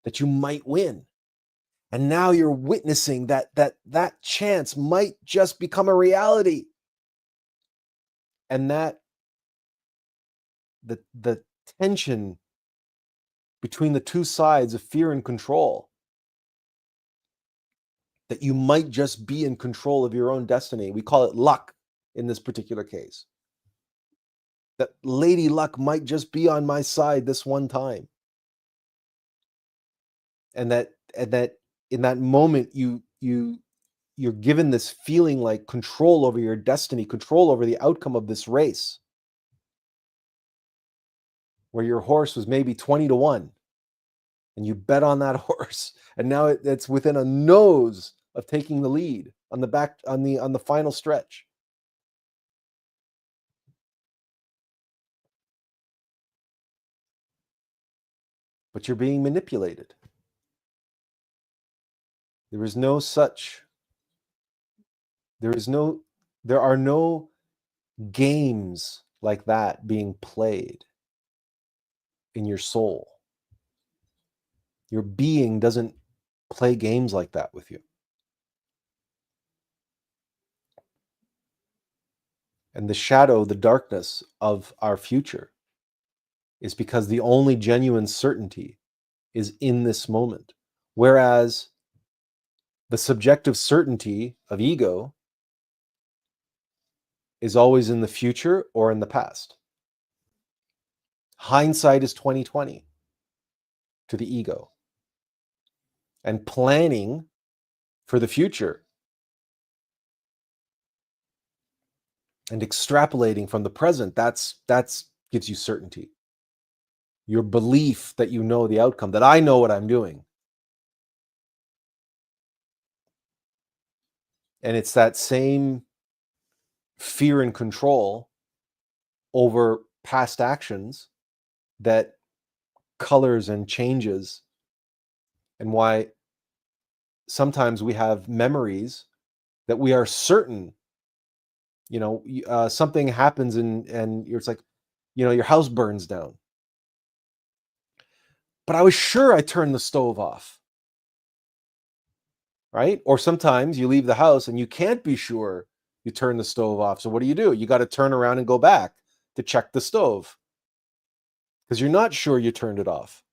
that you might win. And now you're witnessing that chance might just become a reality. And that the tension between the two sides of fear and control, that you might just be in control of your own destiny. We call it luck in this particular case. That Lady Luck might just be on my side this one time. And that in that moment you're given this feeling like control over your destiny, control over the outcome of this race, where your horse was maybe 20-1 and you bet on that horse, and now it's within a nose of taking the lead on the final stretch. But you're being manipulated. There are no games like that being played in your soul. Your being doesn't play games like that with you. And the shadow, the darkness of our future is because the only genuine certainty is in this moment. Whereas the subjective certainty of ego is always in the future or in the past. Hindsight is 20/20 to the ego. And planning for the future and extrapolating from the present, that's gives you certainty. Your belief that you know the outcome, that I know what I'm doing. And it's that same fear and control over past actions that colors and changes, and why sometimes we have memories that we are certain, something happens and it's like, your house burns down. But I was sure I turned the stove off. Right? Or sometimes you leave the house and you can't be sure you turn the stove off. So what do? You got to turn around and go back to check the stove because you're not sure you turned it off.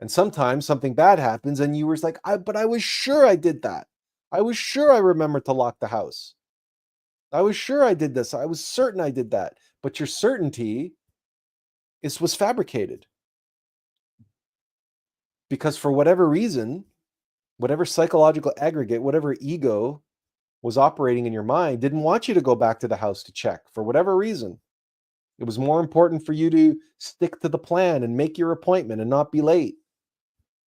And sometimes something bad happens and you were like, but I was sure I did that. I was sure I remembered to lock the house. I was sure I did this. I was certain I did that. But your certainty was fabricated. Because for whatever reason, whatever psychological aggregate, whatever ego was operating in your mind, didn't want you to go back to the house to check for whatever reason. It was more important for you to stick to the plan and make your appointment and not be late.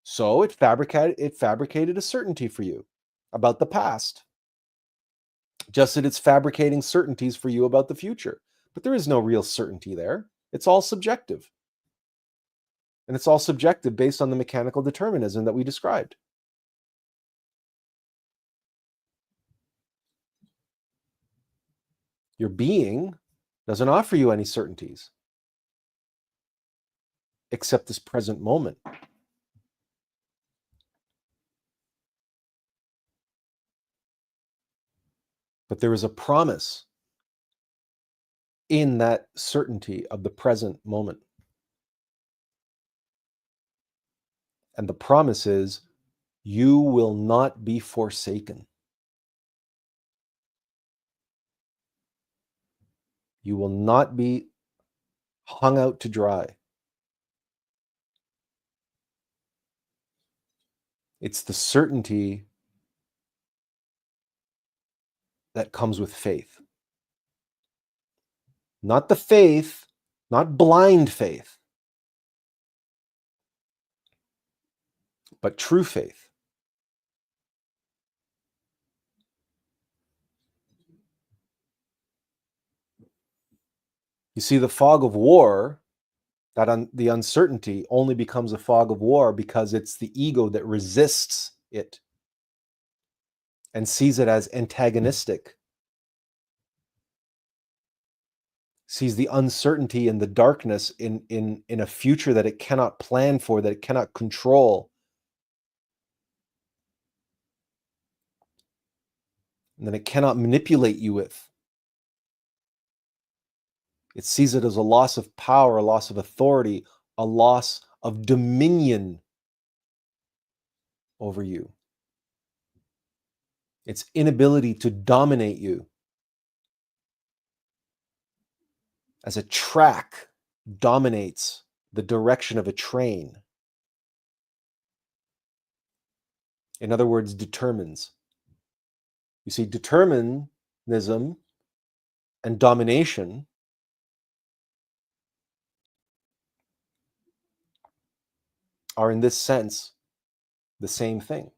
So it fabricated a certainty for you about the past. Just that it's fabricating certainties for you about the future. But there is no real certainty there. It's all subjective. And it's all subjective based on the mechanical determinism that we described. Your being doesn't offer you any certainties except this present moment. But there is a promise in that certainty of the present moment. And the promise is, you will not be forsaken. You will not be hung out to dry. It's the certainty that comes with faith. Not the faith Not blind faith, but true faith. You see, the fog of war, the uncertainty only becomes a fog of war because it's the ego that resists it and sees it as antagonistic, sees the uncertainty and the darkness in a future that it cannot plan for, that it cannot control. And then it cannot manipulate you with. It sees it as a loss of power, a loss of authority, a loss of dominion over you. Its inability to dominate you. As a track dominates the direction of a train. In other words, determines. You see, determinism and domination are, in this sense, the same thing.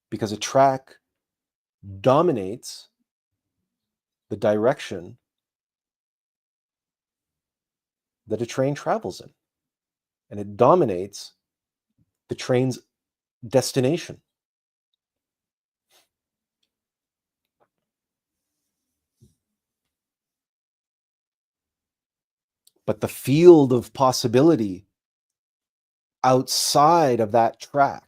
Because a track dominates the direction that a train travels in. And it dominates the train's destination. But the field of possibility outside of that track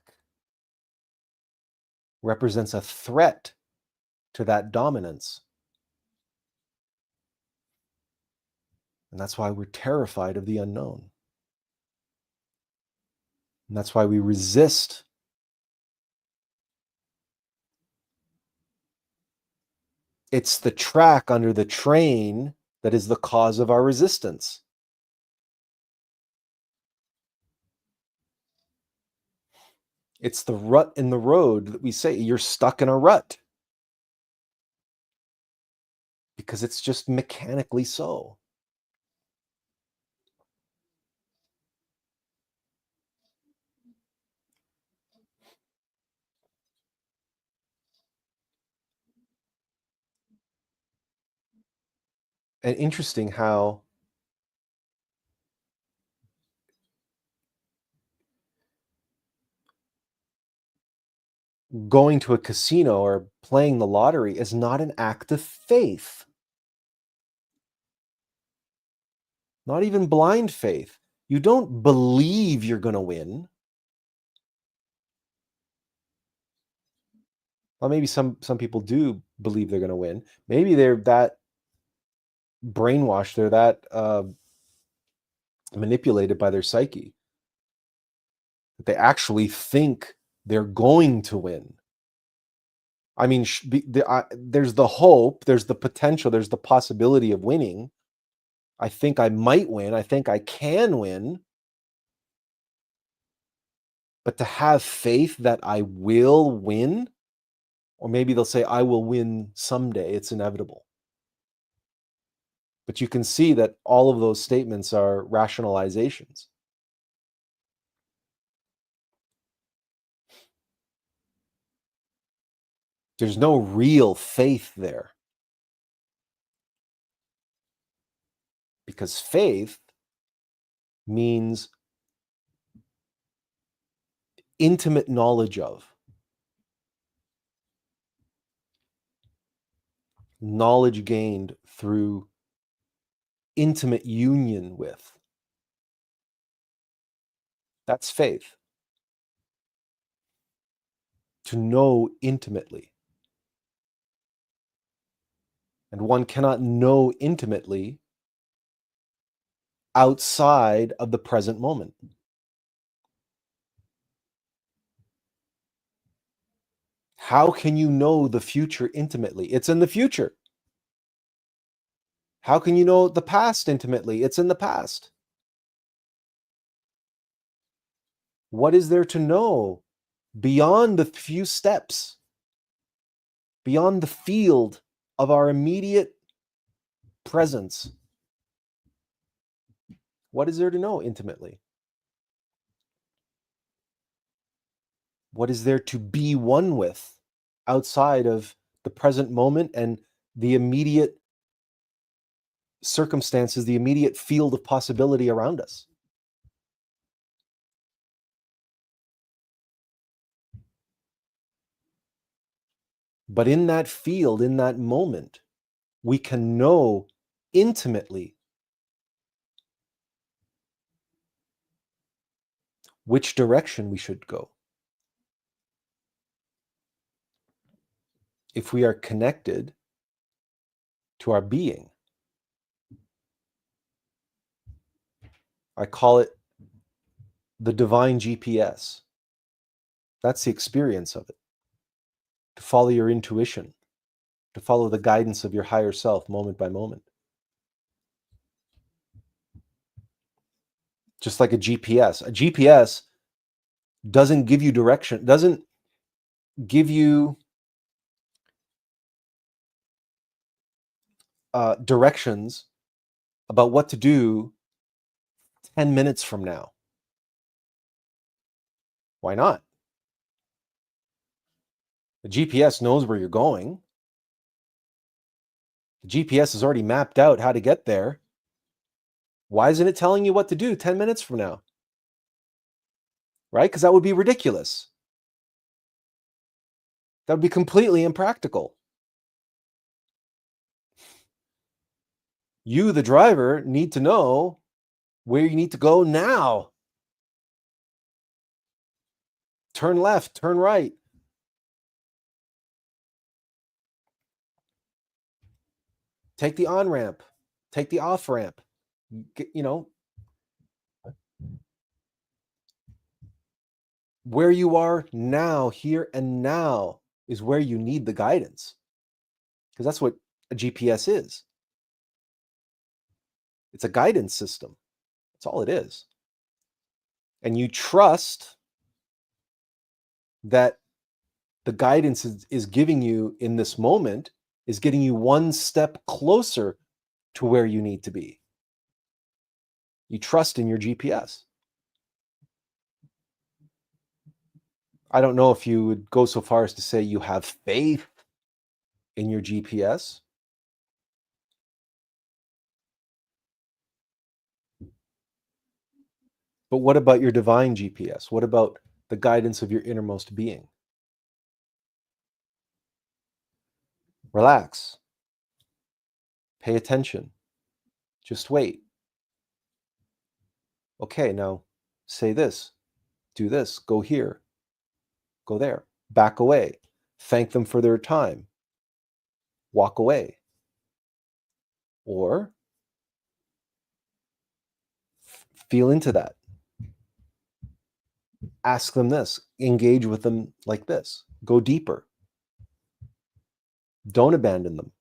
represents a threat to that dominance. And that's why we're terrified of the unknown. And that's why we resist it's the track under the train that is the cause of our resistance. It's the rut in the road that we say you're stuck in a rut. Because it's just mechanically so. And interesting how going to a casino or playing the lottery is not an act of faith. Not even blind faith. You don't believe you're going to win. Well, maybe some people do believe they're going to win. Maybe they're that brainwashed, they're that manipulated by their psyche that they actually think they're going to win. I mean, there's the hope, there's the potential, there's the possibility of winning. I think I might win. I think I can win. But to have faith that I will win, or maybe they'll say, I will win someday, it's inevitable. But you can see that all of those statements are rationalizations. There's no real faith there. Because faith means intimate knowledge of, knowledge gained through intimate union with. That's faith. To know intimately. And one cannot know intimately outside of the present moment. How can you know the future intimately? It's in the future. How can you know the past intimately? It's in the past. What is there to know beyond the few steps? beyond the field of our immediate presence, what is there to know intimately? What is there to be one with outside of the present moment and the immediate circumstances, the immediate field of possibility around us? But in that field, in that moment, we can know intimately which direction we should go. If we are connected to our being. I call it the divine GPS. That's the experience of it. To follow your intuition, to follow the guidance of your higher self moment by moment. Just like a GPS. A GPS doesn't give you direction, doesn't give you directions about what to do 10 minutes from now. Why not? The GPS knows where you're going. The GPS has already mapped out how to get there. Why isn't it telling you what to do 10 minutes from now? Right? Because that would be ridiculous. That would be completely impractical. You, the driver, need to know where you need to go now. Turn left, turn right. Take the on-ramp, take the off-ramp. Where you are now, here and now, is where you need the guidance. Because that's what a GPS is. It's a guidance system. That's all it is. And you trust that the guidance is giving you in this moment is getting you one step closer to where you need to be. You trust in your GPS. I don't know if you would go so far as to say you have faith in your GPS. But what about your divine GPS? What about the guidance of your innermost being? Relax. Pay attention. Just wait. Okay, now say this, do this, go here, go there, back away, thank them for their time, walk away. Or feel into that. Ask them this, engage with them like this, go deeper. Don't abandon them.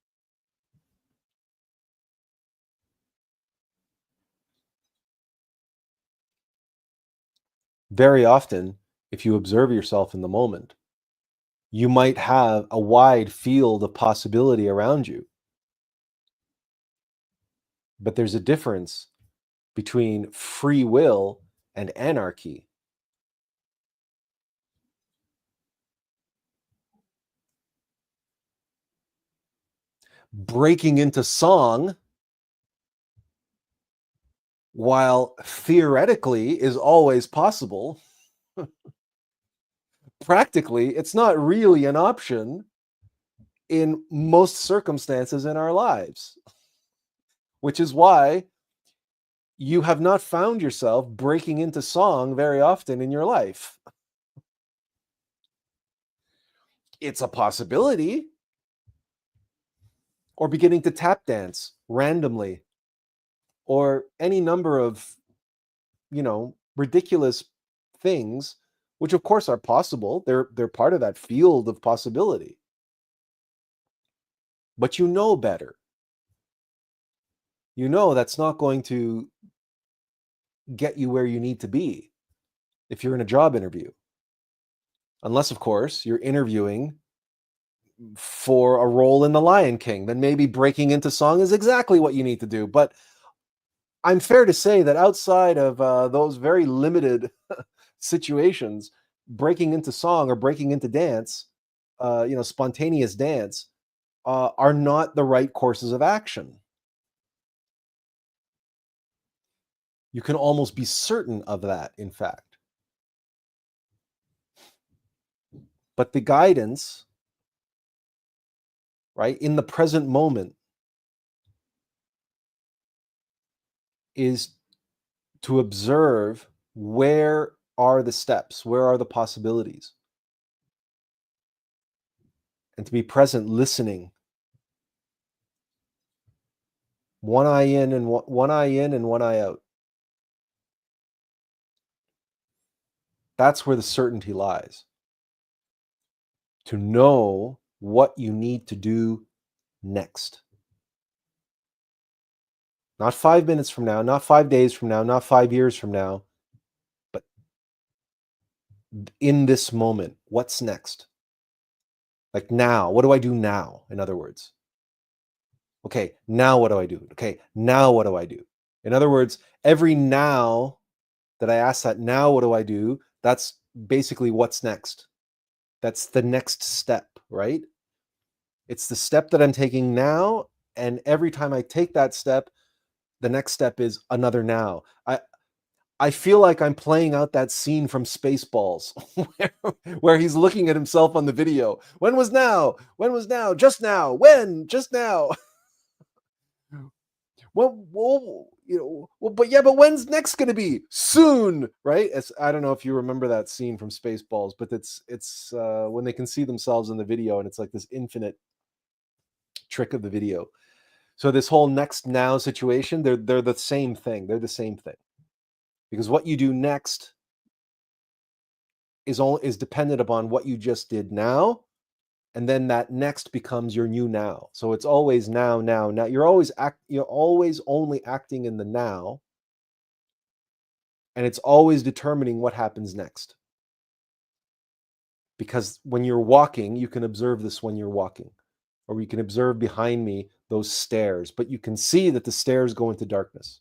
Very often, if you observe yourself in the moment, you might have a wide field of possibility around you. But there's a difference between free will and anarchy. Breaking into song, while theoretically is always possible, practically it's not really an option in most circumstances in our lives, which is why you have not found yourself breaking into song very often in your life. It's a possibility. Or beginning to tap dance randomly, or any number of, ridiculous things, which of course are possible. They're part of that field of possibility. But you know better. You know that's not going to get you where you need to be if you're in a job interview. Unless, of course, you're interviewing for a role in The Lion King, then maybe breaking into song is exactly what you need to do. But I'm fair to say that outside of those very limited situations, breaking into song or breaking into dance, spontaneous dance, are not the right courses of action. You can almost be certain of that, in fact. But the guidance, right, in the present moment is to observe where are the steps, where are the possibilities, and to be present, listening, one eye in and one eye out. That's where the certainty lies. To know what you need to do next. Not 5 minutes from now, not 5 days from now, not 5 years from now, but in this moment, what's next? Like now, what do I do now? In other words, okay, now what do I do? Okay, now what do I do? In other words, every now that I ask that, now what do I do? That's basically what's next. That's the next step, right? It's the step that I'm taking now. And every time I take that step, the next step is another now. I feel like I'm playing out that scene from Spaceballs where he's looking at himself on the video. When was now? When was now? Just now. When? Just now. But when's next going to be? Soon, right? I don't know if you remember that scene from Spaceballs, but it's when they can see themselves in the video, and it's like this infinite trick of the video. So this whole next now situation, they're the same thing. They're the same thing. Because what you do next is dependent upon what you just did now, and then that next becomes your new now. So it's always now. You're always only acting in the now, and it's always determining what happens next. Because when you're walking, you can observe this when you're walking, or you can observe behind me those stairs, but you can see that the stairs go into darkness.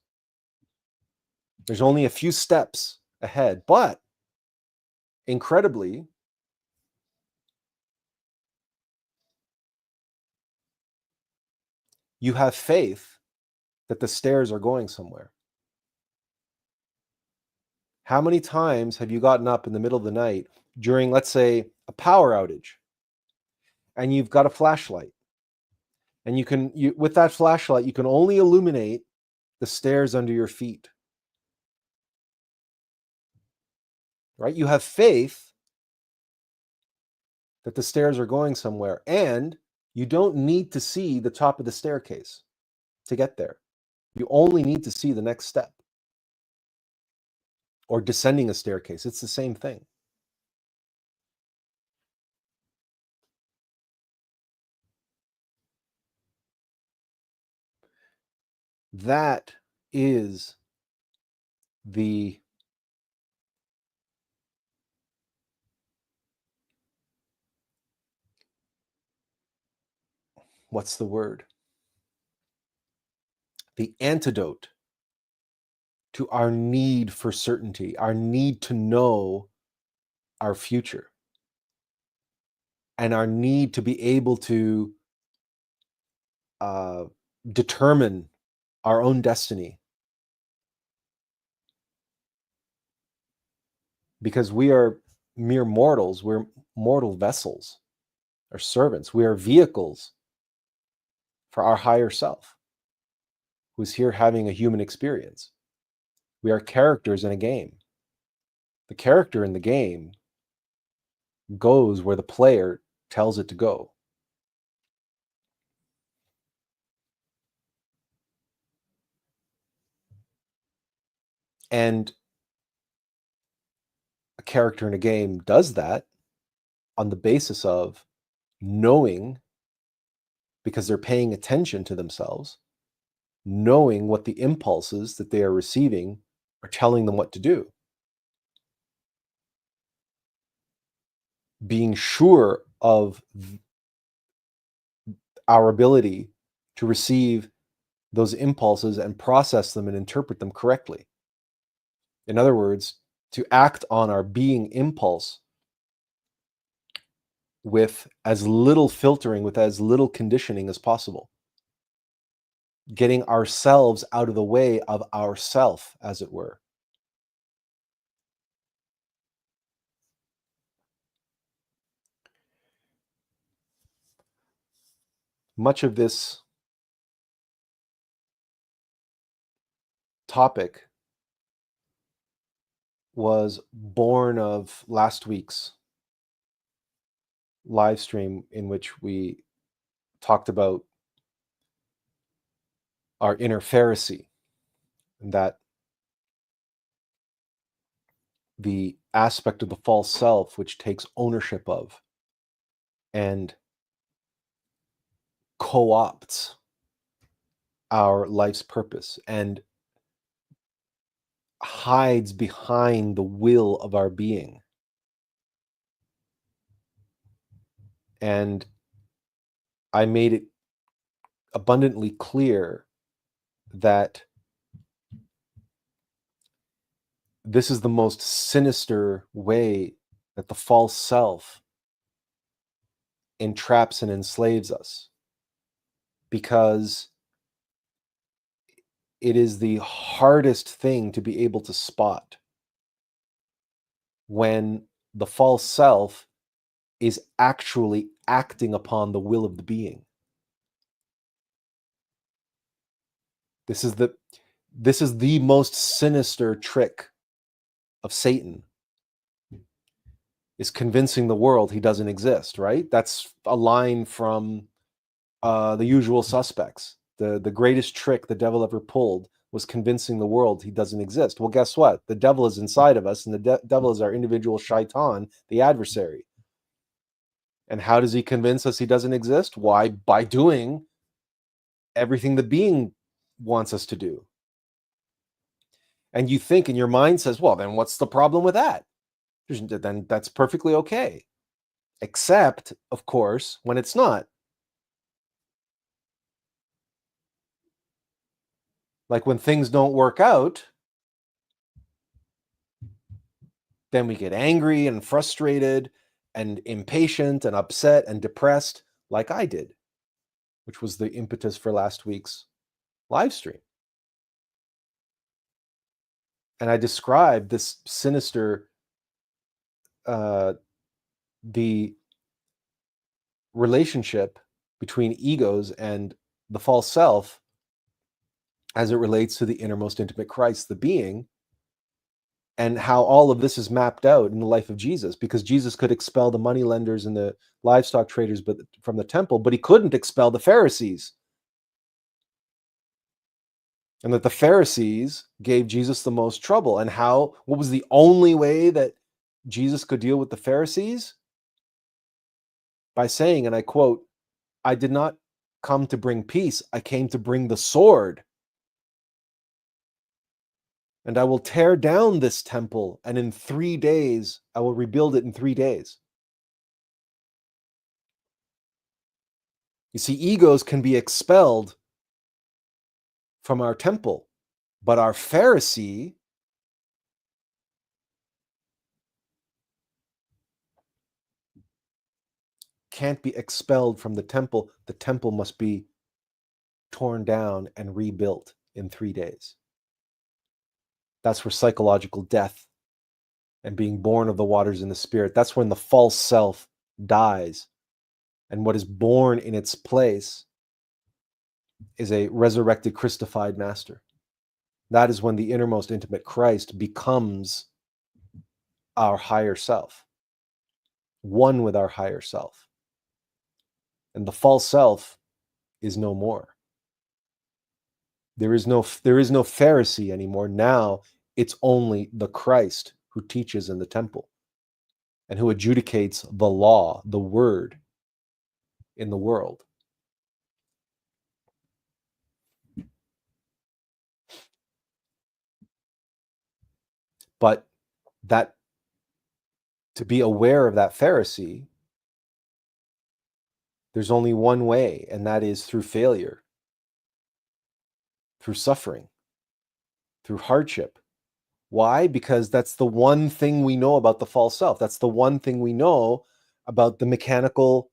There's only a few steps ahead, but incredibly, you have faith that the stairs are going somewhere. How many times have you gotten up in the middle of the night during, let's say, a power outage, and you've got a flashlight, and with that flashlight, you can only illuminate the stairs under your feet, right? You have faith that the stairs are going somewhere, and you don't need to see the top of the staircase to get there. You only need to see the next step, or descending a staircase. It's the same thing. That is what's the word? The antidote to our need for certainty, our need to know our future, and our need to be able to determine our own destiny. Because we are mere mortals, we're mortal vessels, or servants. We are vehicles for our higher self, who's here having a human experience. We are characters in a game. The character in the game goes where the player tells it to go. And a character in a game does that on the basis of knowing, because they're paying attention to themselves, knowing what the impulses that they are receiving are telling them what to do. Being sure of our ability to receive those impulses and process them and interpret them correctly. In other words, to act on our being impulse with as little filtering, with as little conditioning as possible. Getting ourselves out of the way of ourself, as it were. Much of this topic was born of last week's live stream, in which we talked about our inner Pharisee, and that the aspect of the false self which takes ownership of and co-opts our life's purpose and hides behind the will of our being. And I made it abundantly clear that this is the most sinister way that the false self entraps and enslaves us, because it is the hardest thing to be able to spot when the false self is actually acting upon the will of the being. This is the most sinister trick of Satan, is convincing the world he doesn't exist, right? That's a line from The Usual Suspects. The greatest trick the devil ever pulled was convincing the world he doesn't exist. Well, guess what? The devil is inside of us, and the devil is our individual shaitan, the adversary. And how does he convince us he doesn't exist? Why? By doing everything the being wants us to do. And you think, and your mind says, well, then what's the problem with that? Then that's perfectly okay. Except, of course, when it's not. Like when things don't work out, then we get angry and frustrated and impatient and upset and depressed, like I did, which was the impetus for last week's live stream. And I described this sinister, the relationship between egos and the false self as it relates to the innermost intimate Christ, the being, and how all of this is mapped out in the life of Jesus, because Jesus could expel the moneylenders and the livestock traders from the temple, but he couldn't expel the Pharisees. And that the Pharisees gave Jesus the most trouble. And what was the only way that Jesus could deal with the Pharisees? By saying, and I quote, "I did not come to bring peace, I came to bring the sword. And I will tear down this temple, and in 3 days, I will rebuild it in 3 days." You see, egos can be expelled from our temple, but our Pharisee can't be expelled from the temple. The temple must be torn down and rebuilt in 3 days. That's where psychological death and being born of the waters in the Spirit, that's when the false self dies. And what is born in its place is a resurrected, Christified master. That is when the innermost intimate Christ becomes our higher self, one with our higher self. And the false self is no more. There is no Pharisee anymore. Now it's only the Christ who teaches in the temple and who adjudicates the law, the word, in the world. But that, to be aware of that Pharisee, There's only one way, and that is through failure, through suffering, through hardship. Why? Because that's the one thing we know about the false self. That's the one thing we know about the mechanical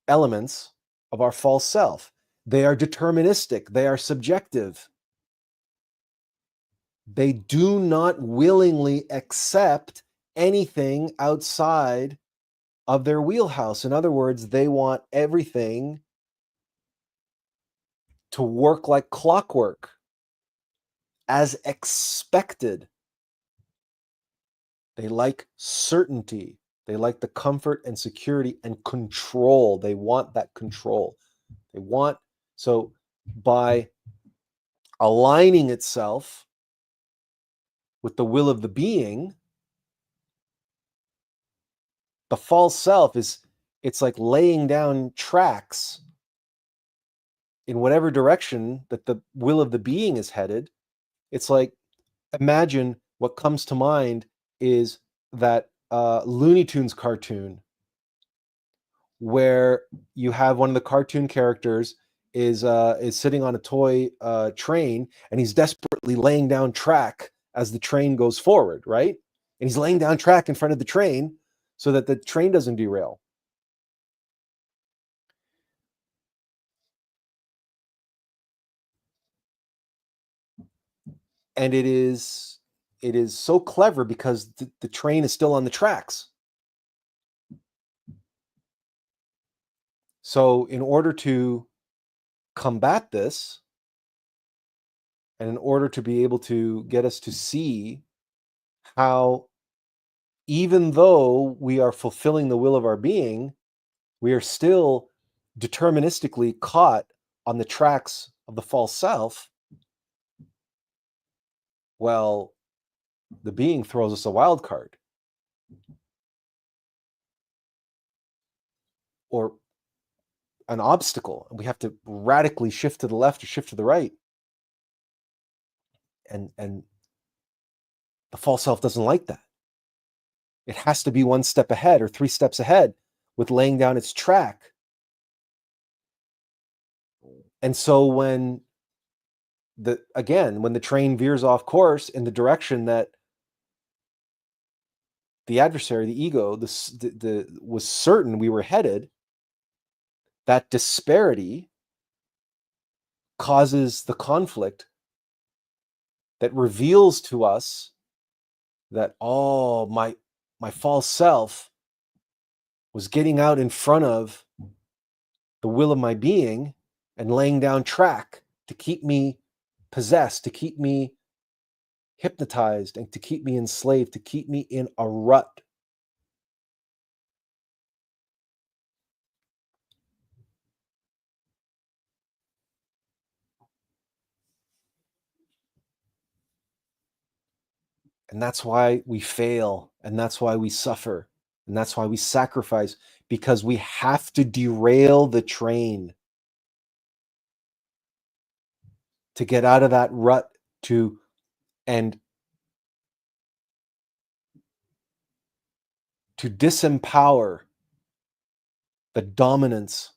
elements of our false self. They are deterministic, they are subjective. They do not willingly accept anything outside of their wheelhouse. In other words, they want everything to work like clockwork, as expected. They like certainty. They like the comfort and security and control. They want that control. So by aligning itself with the will of the being, the false self it's like laying down tracks in whatever direction that the will of the being is headed. It's like, imagine what comes to mind is that Looney Tunes cartoon where you have one of the cartoon characters is sitting on a toy train, and he's desperately laying down track as the train goes forward, right? And he's laying down track in front of the train so that the train doesn't derail. And it is so clever because the train is still on the tracks. So in order to combat this, and in order to be able to get us to see how, even though we are fulfilling the will of our being, we are still deterministically caught on the tracks of the false self. Well, the being throws us a wild card, or an obstacle, and we have to radically shift to the left or shift to the right. And the false self doesn't like that. It has to be one step ahead or 3 steps ahead with laying down its track. And so when the train veers off course in the direction that the adversary, the ego, was certain we were headed, that disparity causes the conflict that reveals to us that, oh, my false self was getting out in front of the will of my being and laying down track to keep me possessed, to keep me hypnotized, and to keep me enslaved, to keep me in a rut. And that's why we fail, and that's why we suffer, and that's why we sacrifice, because we have to derail the train to get out of that rut, and to disempower the dominance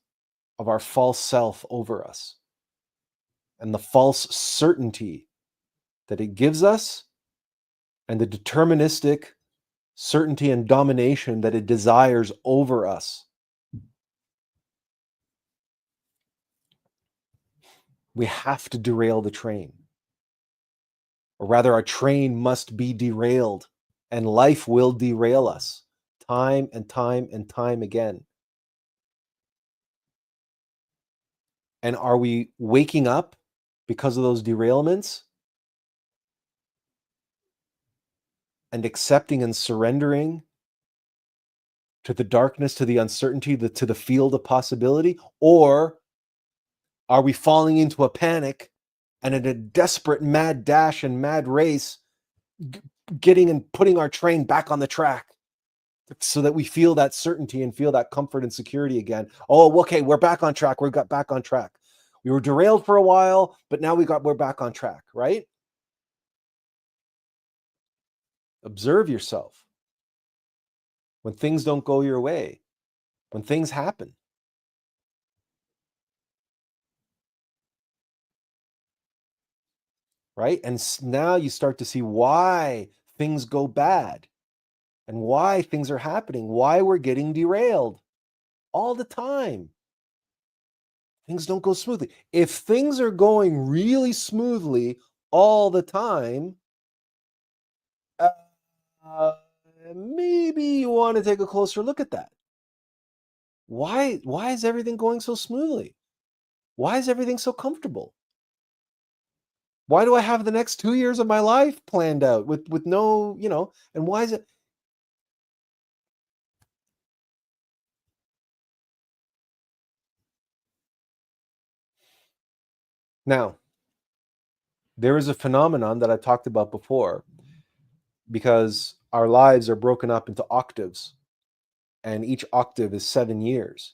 of our false self over us and the false certainty that it gives us, and the deterministic certainty and domination that it desires over us. We have to derail the train, or rather, our train must be derailed, and life will derail us time and time and time again. And are we waking up because of those derailments and accepting and surrendering to the darkness, to the uncertainty, to the field of possibility? Or are we falling into a panic and in a desperate mad dash and mad race, getting and putting our train back on the track so that we feel that certainty and feel that comfort and security again? Oh, okay, we're back on track. We got back on track. We were derailed for a while, but now we're back on track, right? Observe yourself when things don't go your way, when things happen. right? And now you start to see why things go bad and why things are happening, why we're getting derailed all the time. Things don't go smoothly. If things are going really smoothly all the time, maybe you want to take a closer look at that. Why is everything going so smoothly? Why is everything so comfortable? Why do I have the next 2 years of my life planned out with no, and why is it? Now, there is a phenomenon that I talked about before, because our lives are broken up into octaves, and each octave is 7 years.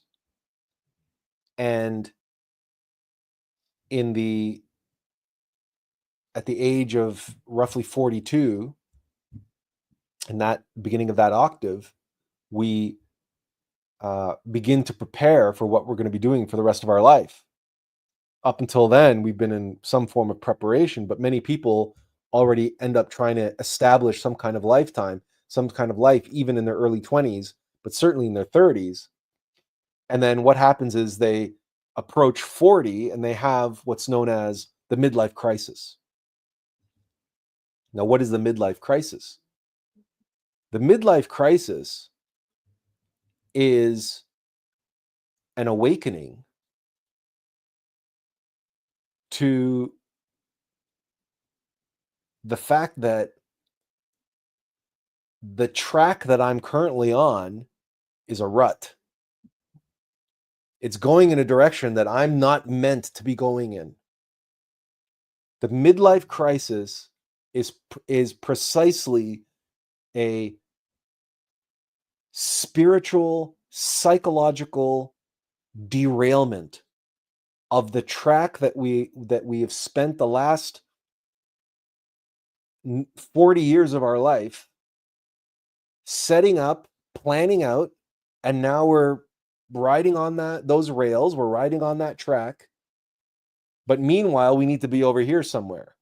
And at the age of roughly 42, in that beginning of that octave, we begin to prepare for what we're going to be doing for the rest of our life. Up until then, we've been in some form of preparation, but many people already end up trying to establish some kind of lifetime, some kind of life, even in their early 20s, but certainly in their 30s. And then what happens is they approach 40 and they have what's known as the midlife crisis. Now, what is the midlife crisis? The midlife crisis is an awakening to the fact that the track that I'm currently on is a rut. It's going in a direction that I'm not meant to be going in. The midlife crisis is precisely a spiritual, psychological derailment of the track that we have spent the last 40 years of our life setting up, planning out, and now we're riding on those rails, we're riding on that track. But meanwhile, we need to be over here somewhere.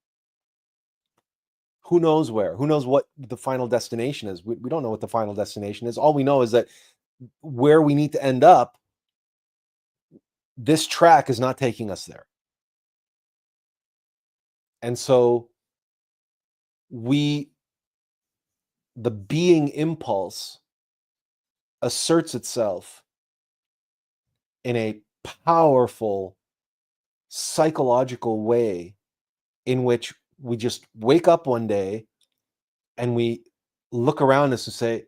Who knows where? Who knows what the final destination is? We don't know what the final destination is. All we know is that where we need to end up, this track is not taking us there. And so the being impulse asserts itself in a powerful psychological way, in which we just wake up one day and we look around us and say,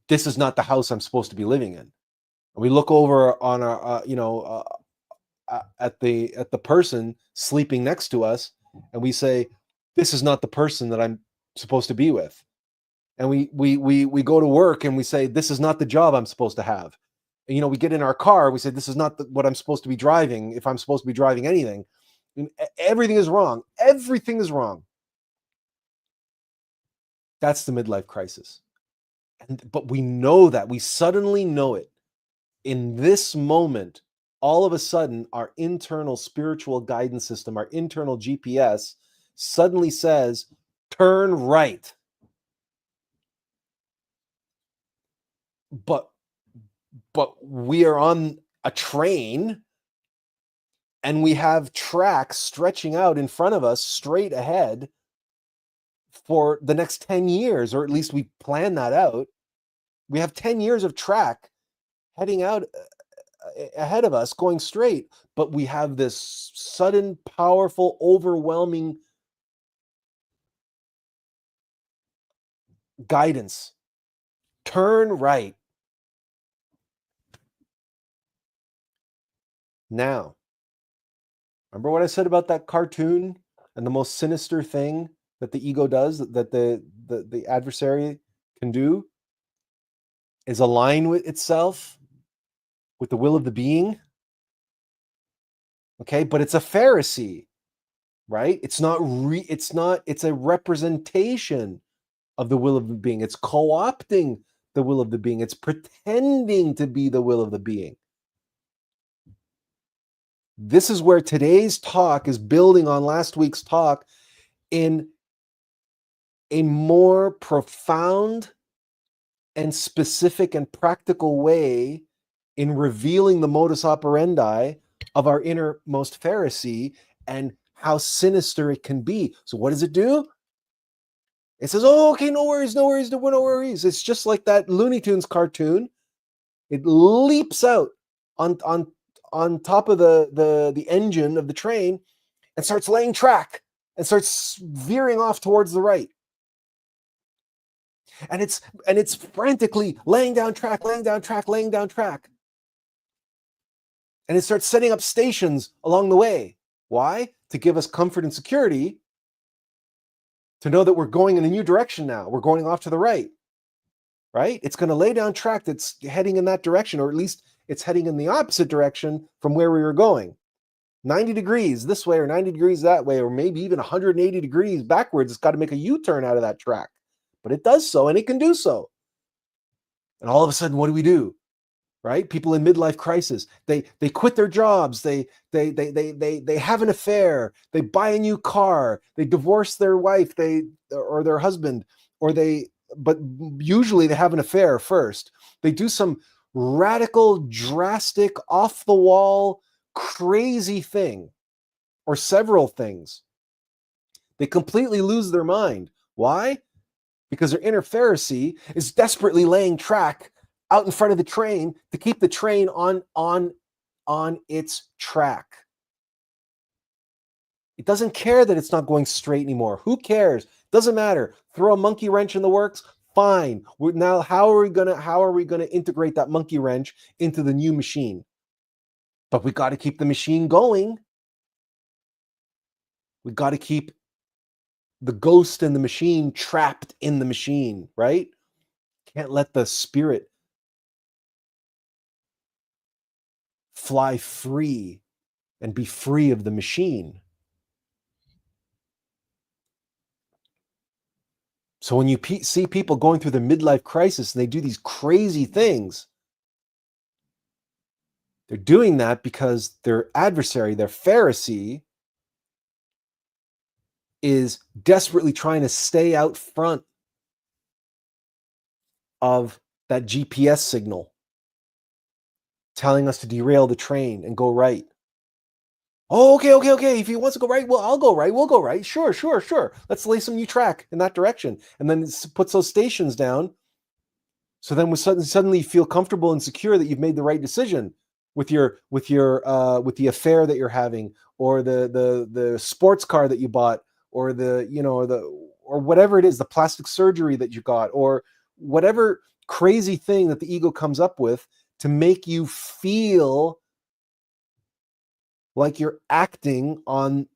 this is not the house I'm supposed to be living in. And we look over on our, at the person sleeping next to us, and we say, this is not the person that I'm supposed to be with. And we go to work and we say, this is not the job I'm supposed to have. And, we get in our car, we say, this is not what I'm supposed to be driving, if I'm supposed to be driving anything. And everything is wrong. Everything is wrong. That's the midlife crisis. But we know that. We suddenly know it. In this moment, all of a sudden, our internal spiritual guidance system, our internal GPS, suddenly says, turn right. But we are on a train, and we have tracks stretching out in front of us straight ahead for the next 10 years, or at least we plan that out. We have 10 years of track heading out ahead of us, going straight, but we have this sudden, powerful, overwhelming guidance. Turn right. Now, remember what I said about that cartoon and the most sinister thing that the ego does, that the adversary can do, is align with itself with the will of the being. Okay, but it's a Pharisee, right? It's a representation of the will of the being. It's co-opting the will of the being. It's pretending to be the will of the being. This is where today's talk is building on last week's talk in a more profound and specific and practical way in revealing the modus operandi of our innermost Pharisee and how sinister it can be. So what does it do? It says, oh, okay, no worries, no worries, no worries. It's just like that Looney Tunes cartoon. It leaps out on top of the engine of the train and starts laying track and starts veering off towards the right. And it's frantically laying down track. And it starts setting up stations along the way. Why? To give us comfort and security, to know that we're going in a new direction now. We're going off to the right. Right? It's going to lay down track that's heading in that direction, or at least it's heading in the opposite direction from where we were going. 90 degrees this way or 90 degrees that way, or maybe even 180 degrees backwards. It's got to make a U-turn out of that track. But it does so, and it can do so. And all of a sudden, what do? Right? People in midlife crisis, they quit their jobs, they have an affair, they buy a new car, they divorce their wife, or their husband, but usually they have an affair first. They do some radical, drastic, off the wall, crazy thing, or several things. They completely lose their mind. Why? Because their inner Pharisee is desperately laying track out in front of the train to keep the train on its track. It doesn't care that it's not going straight anymore. Who cares? Doesn't matter. Throw a monkey wrench in the works. Fine. Now, how are we gonna integrate that monkey wrench into the new machine? But we got to keep the machine going. We got to keep the ghost in the machine trapped in the machine, right? Can't let the spirit fly free and be free of the machine. So when you see people going through the midlife crisis and they do these crazy things, they're doing that because their adversary, their Pharisee, is desperately trying to stay out front of that GPS signal, telling us to derail the train and go right. Oh, okay. If he wants to go right, well, I'll go right. We'll go right. Sure. Let's lay some new track in that direction. And then it puts those stations down. So then we suddenly feel comfortable and secure that you've made the right decision with the affair that you're having, or the sports car that you bought, or or whatever it is, the plastic surgery that you got, or whatever crazy thing that the ego comes up with to make you feel like you're acting on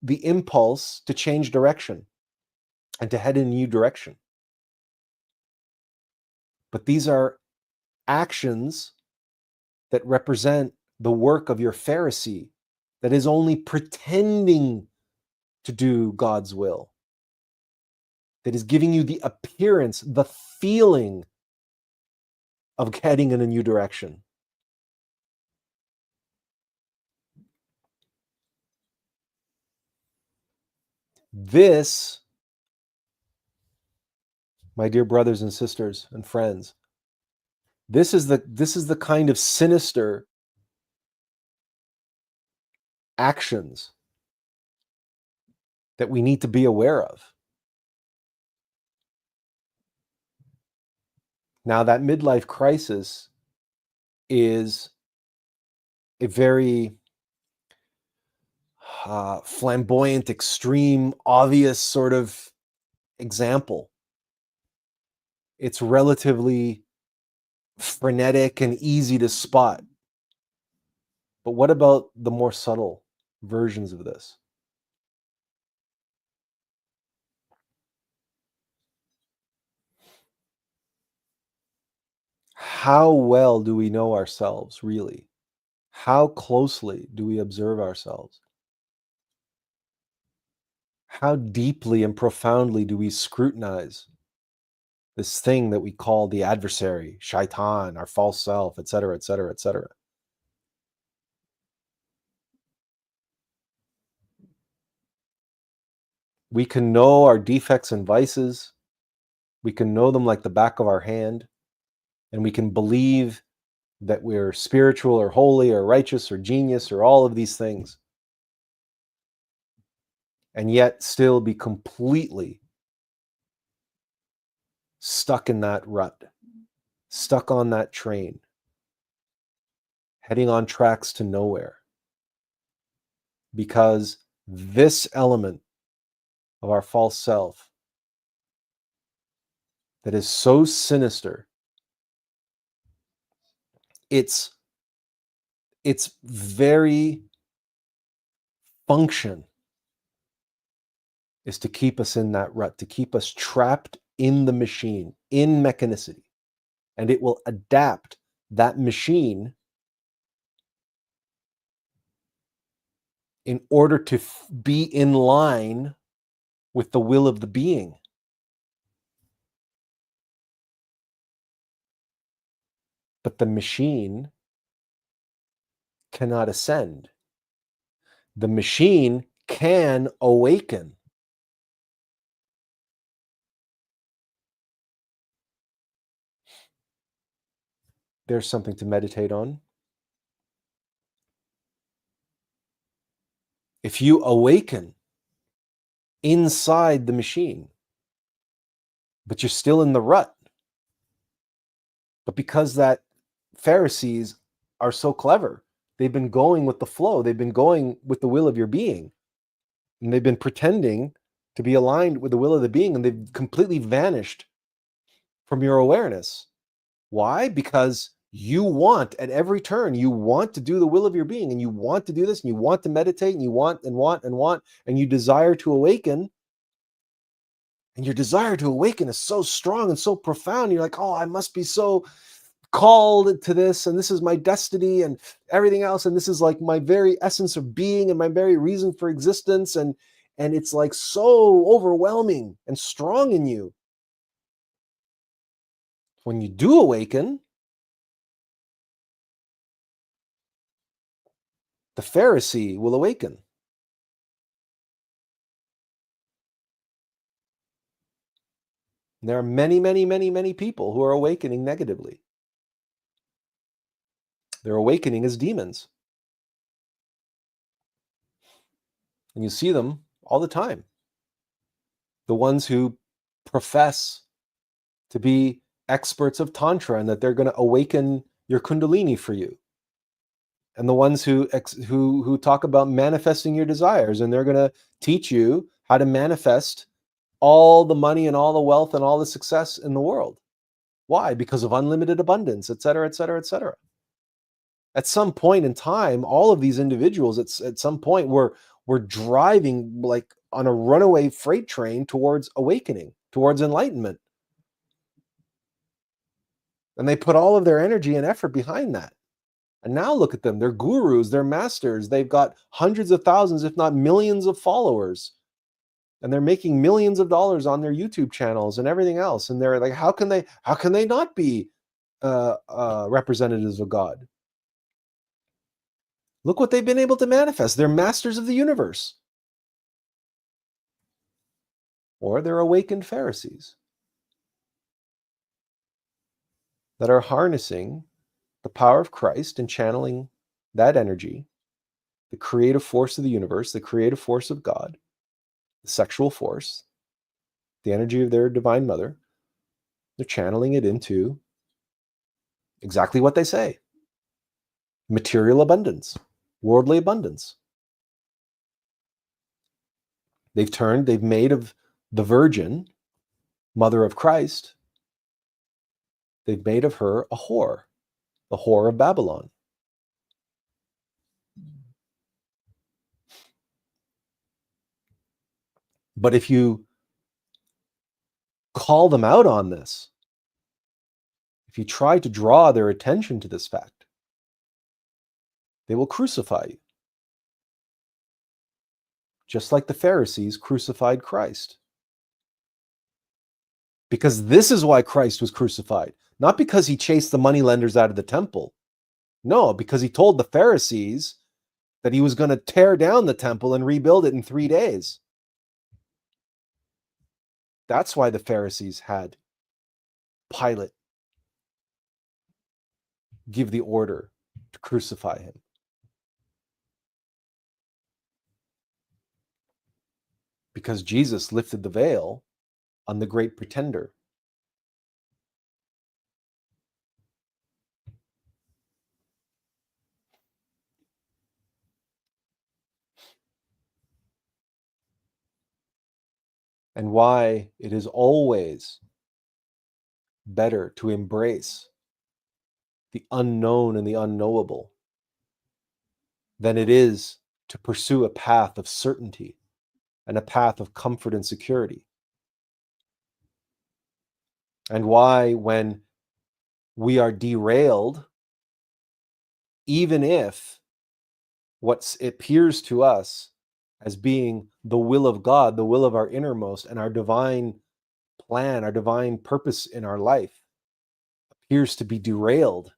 the impulse to change direction and to head in a new direction. But these are actions that represent the work of your Pharisee that is only pretending to do God's will, that is giving you the appearance, the feeling of heading in a new direction. This, my dear brothers and sisters and friends, this is the kind of sinister actions that we need to be aware of. Now, that midlife crisis is a very flamboyant, extreme, obvious sort of example. It's relatively frenetic and easy to spot. But what about the more subtle versions of this? How well do we know ourselves, really? How closely do we observe ourselves? How deeply and profoundly do we scrutinize this thing that we call the adversary, shaitan, our false self, etc., etc., etc.? We can know our defects and vices. We can know them like the back of our hand. And we can believe that we're spiritual or holy or righteous or genius or all of these things. And yet still be completely stuck in that rut, stuck on that train, heading on tracks to nowhere. Because this element of our false self that is so sinister, its very function is to keep us in that rut, to keep us trapped in the machine, in mechanicity. And it will adapt that machine in order to be in line with the will of the being. But the machine cannot ascend. The machine can awaken. There's something to meditate on. If you awaken inside the machine, but you're still in the rut, but because that Pharisees are so clever, they've been going with the flow, they've been going with the will of your being, and they've been pretending to be aligned with the will of the being, and they've completely vanished from your awareness. Why? Because you want, at every turn, you want to do the will of your being, and you want to do this, and you want to meditate, and you want, and you desire to awaken. And your desire to awaken is so strong and so profound. You're like, oh, I must be so called to this, and this is my destiny and everything else, and this is like my very essence of being and my very reason for existence, and it's like so overwhelming and strong in you. When you do awaken, the Pharisee will awaken. And there are many, many, many, many people who are awakening negatively. They're awakening as demons. And you see them all the time. The ones who profess to be experts of Tantra and that they're going to awaken your Kundalini for you. And the ones who talk about manifesting your desires, and they're going to teach you how to manifest all the money and all the wealth and all the success in the world. Why? Because of unlimited abundance, et cetera, et cetera, et cetera. At some point in time, all of these individuals at some point were driving like on a runaway freight train towards awakening, towards enlightenment. And they put all of their energy and effort behind that. And now look at them. They're gurus, they're masters. They've got hundreds of thousands, if not millions of followers. And they're making millions of dollars on their YouTube channels and everything else. And they're like, how can they not be representatives of God? Look what they've been able to manifest. They're masters of the universe. Or they're awakened Pharisees that are harnessing the power of Christ and channeling that energy, the creative force of the universe, the creative force of God, the sexual force, the energy of their divine mother. They're channeling it into exactly what they say: material abundance, worldly abundance. They've made of the Virgin, mother of Christ, they've made of her a whore, the whore of Babylon. But if you call them out on this, if you try to draw their attention to this fact, they will crucify you. Just like the Pharisees crucified Christ. Because this is why Christ was crucified. Not because he chased the moneylenders out of the temple. No, because he told the Pharisees that he was going to tear down the temple and rebuild it in 3 days. That's why the Pharisees had Pilate give the order to crucify him. Because Jesus lifted the veil on the great pretender. And why it is always better to embrace the unknown and the unknowable than it is to pursue a path of certainty and a path of comfort and security. And why, when we are derailed, even if what appears to us as being the will of God, the will of our innermost, and our divine plan, our divine purpose in our life appears to be derailed,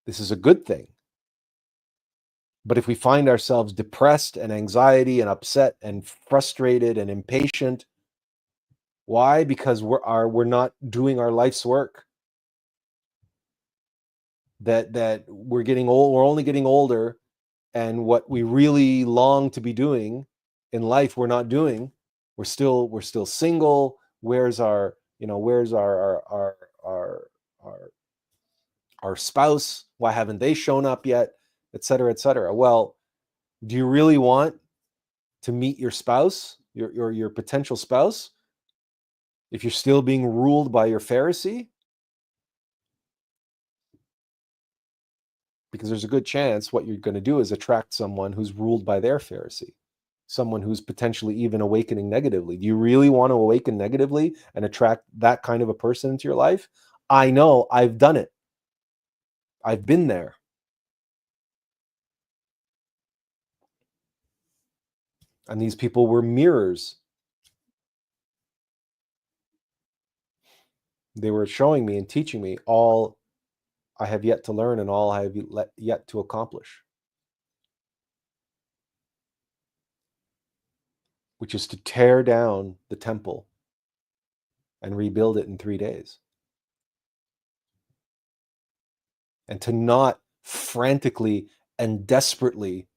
this is a good thing. But if we find ourselves depressed and anxiety and upset and frustrated and impatient, why? Because we're not doing our life's work. That we're getting old, we're only getting older, and what we really long to be doing in life, we're not doing. We're still single. Where's our our spouse? Why haven't they shown up yet? Et cetera, et cetera. Well, do you really want to meet your spouse, your potential spouse, if you're still being ruled by your Pharisee? Because there's a good chance what you're going to do is attract someone who's ruled by their Pharisee, someone who's potentially even awakening negatively. Do you really want to awaken negatively and attract that kind of a person into your life? I know, I've done it. I've been there. And these people were mirrors. They were showing me and teaching me all I have yet to learn and all I have yet to accomplish, which is to tear down the temple and rebuild it in 3 days. And to not frantically and desperately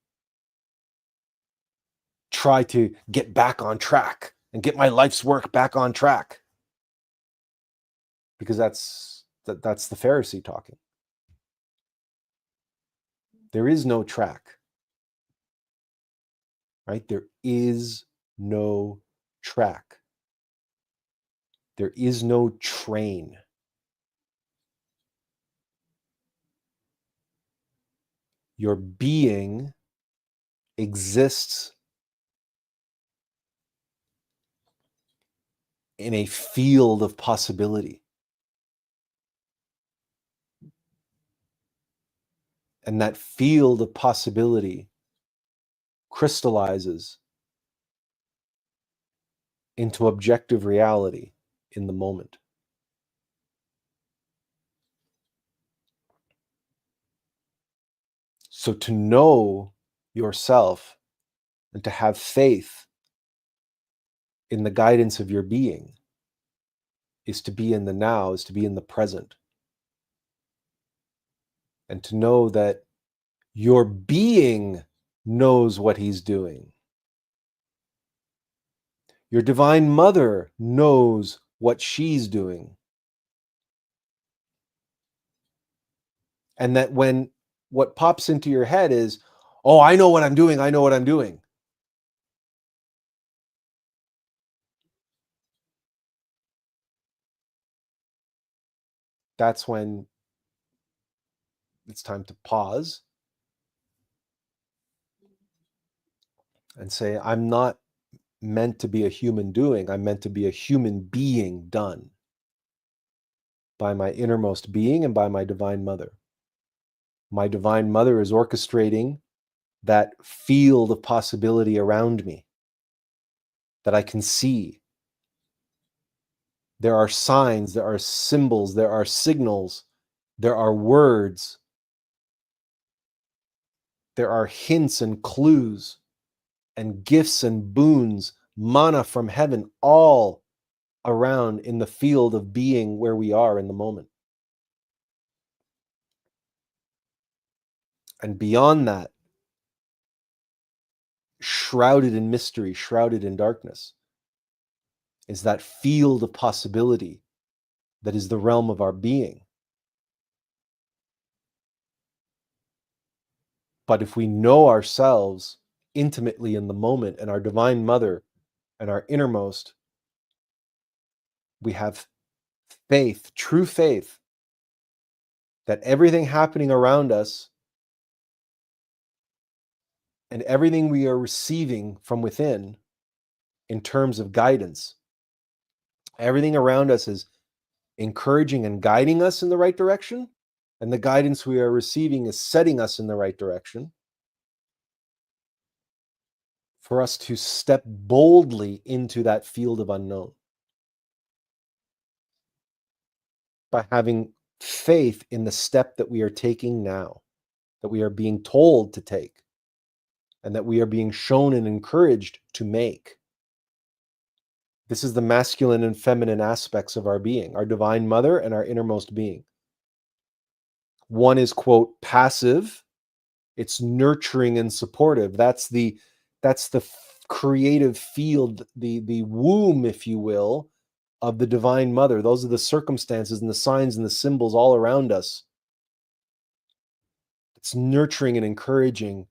try to get back on track and get my life's work back on track. Because that's the Pharisee talking. There is no track. Right? There is no track. There is no train. Your being exists in a field of possibility. And that field of possibility crystallizes into objective reality in the moment. So to know yourself and to have faith in the guidance of your being is to be in the now, is to be in the present. And to know that your being knows what he's doing. Your divine mother knows what she's doing. And that when what pops into your head is, oh, I know what I'm doing, I know what I'm doing. That's when it's time to pause and say, I'm not meant to be a human doing, I'm meant to be a human being done by my innermost being and by my divine mother. My divine mother is orchestrating that field of possibility around me that I can see. There are signs, there are symbols, there are signals, there are words, there are hints and clues and gifts and boons manna from heaven all around in the field of being where we are in the moment. And beyond that, shrouded in mystery, shrouded in darkness, is that field of possibility that is the realm of our being. But if we know ourselves intimately in the moment and our Divine Mother and our innermost, we have faith, true faith, that everything happening around us and everything we are receiving from within in terms of guidance, everything around us is encouraging and guiding us in the right direction, and the guidance we are receiving is setting us in the right direction for us to step boldly into that field of unknown by having faith in the step that we are taking now, that we are being told to take, and that we are being shown and encouraged to make. This is the masculine and feminine aspects of our being, our Divine Mother and our innermost being. One is, quote, passive. It's nurturing and supportive. That's the creative field, the womb, if you will, of the Divine Mother. Those are the circumstances and the signs and the symbols all around us. It's nurturing and encouraging.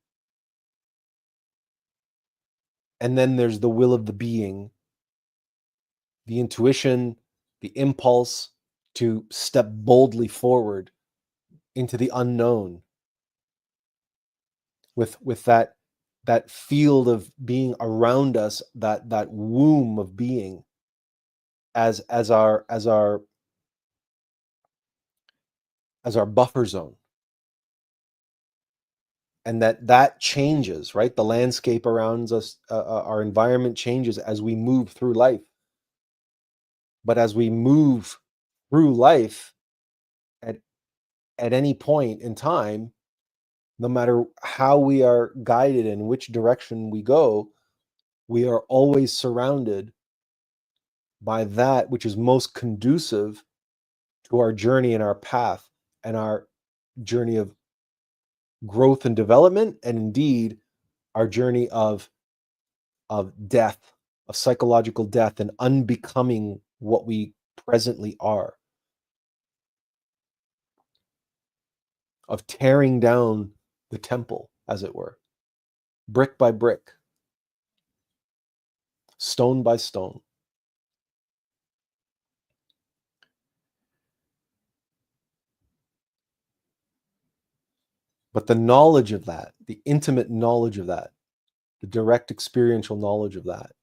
And then there's the will of the being, the intuition, the impulse to step boldly forward into the unknown with that field of being around us, that womb of being as our buffer zone. And that changes, right? The landscape around us, our environment changes as we move through life. But as we move through life at any point in time, no matter how we are guided and which direction we go, we are always surrounded by that which is most conducive to our journey and our path and our journey of growth and development, and indeed our journey of death, of psychological death, and unbecoming what we presently are, of tearing down the temple, as it were, brick by brick, stone by stone. But the knowledge of that, the intimate knowledge of that, the direct experiential knowledge of that,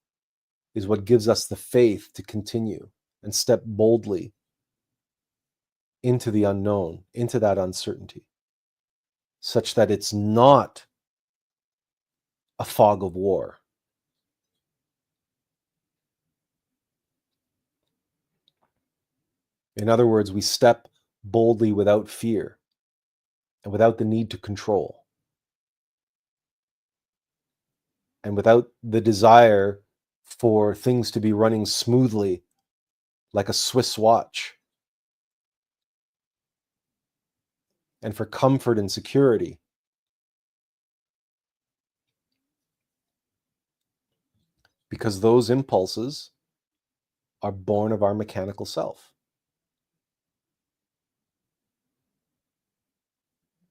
is what gives us the faith to continue and step boldly into the unknown, into that uncertainty, such that it's not a fog of war. In other words, we step boldly without fear and without the need to control and without the desire for things to be running smoothly like a Swiss watch, and for comfort and security. Because those impulses are born of our mechanical self.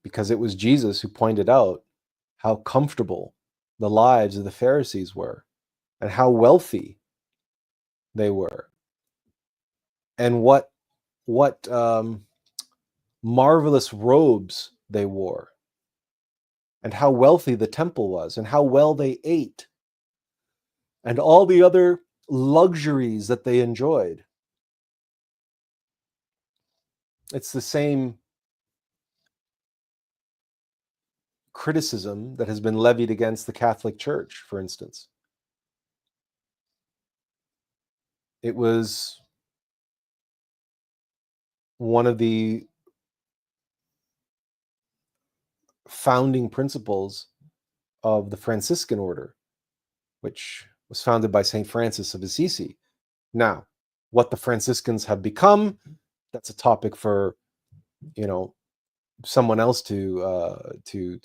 Because it was Jesus who pointed out how comfortable the lives of the Pharisees were and how wealthy they were, and what marvelous robes they wore, and how wealthy the temple was, and how well they ate, and all the other luxuries that they enjoyed. It's the same criticism that has been levied against the Catholic Church, for instance. It was one of the founding principles of the Franciscan order, which was founded by St. Francis of Assisi. Now, what the Franciscans have become, that's a topic for, someone else to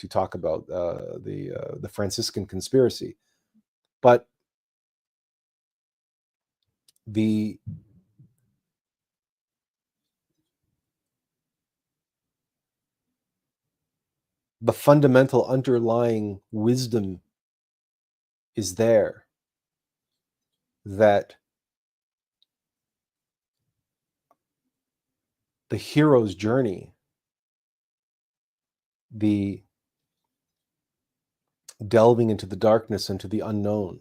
talk about, the Franciscan conspiracy. But the fundamental underlying wisdom is there, that the hero's journey, the delving into the darkness, into the unknown,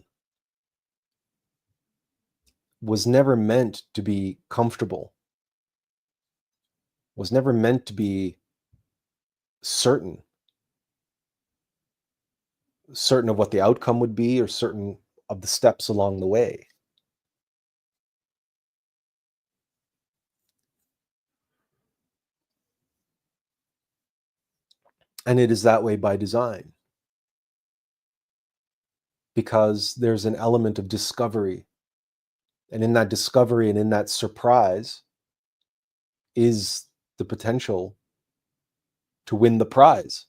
was never meant to be comfortable, was never meant to be certain of what the outcome would be, or certain of the steps along the way. And it is that way by design, because there's an element of discovery. And in that discovery and in that surprise is the potential to win the prize.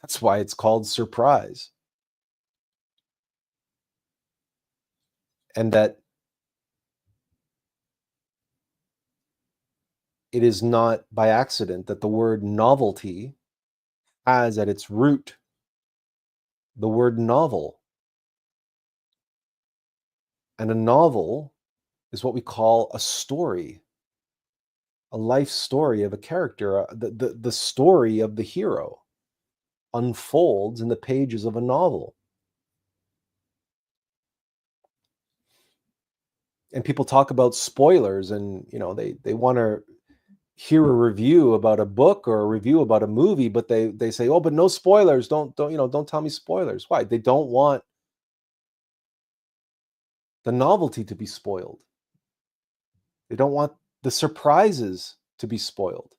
That's why it's called surprise. And that it is not by accident that the word novelty has at its root the word novel. And a novel is what we call a story, a life story of a character. The story of the hero unfolds in the pages of a novel. And people talk about spoilers, and they want to hear a review about a book or a review about a movie, but they say, oh, but no spoilers, don't tell me spoilers. Why? They don't want the novelty to be spoiled. They don't want the surprises to be spoiled.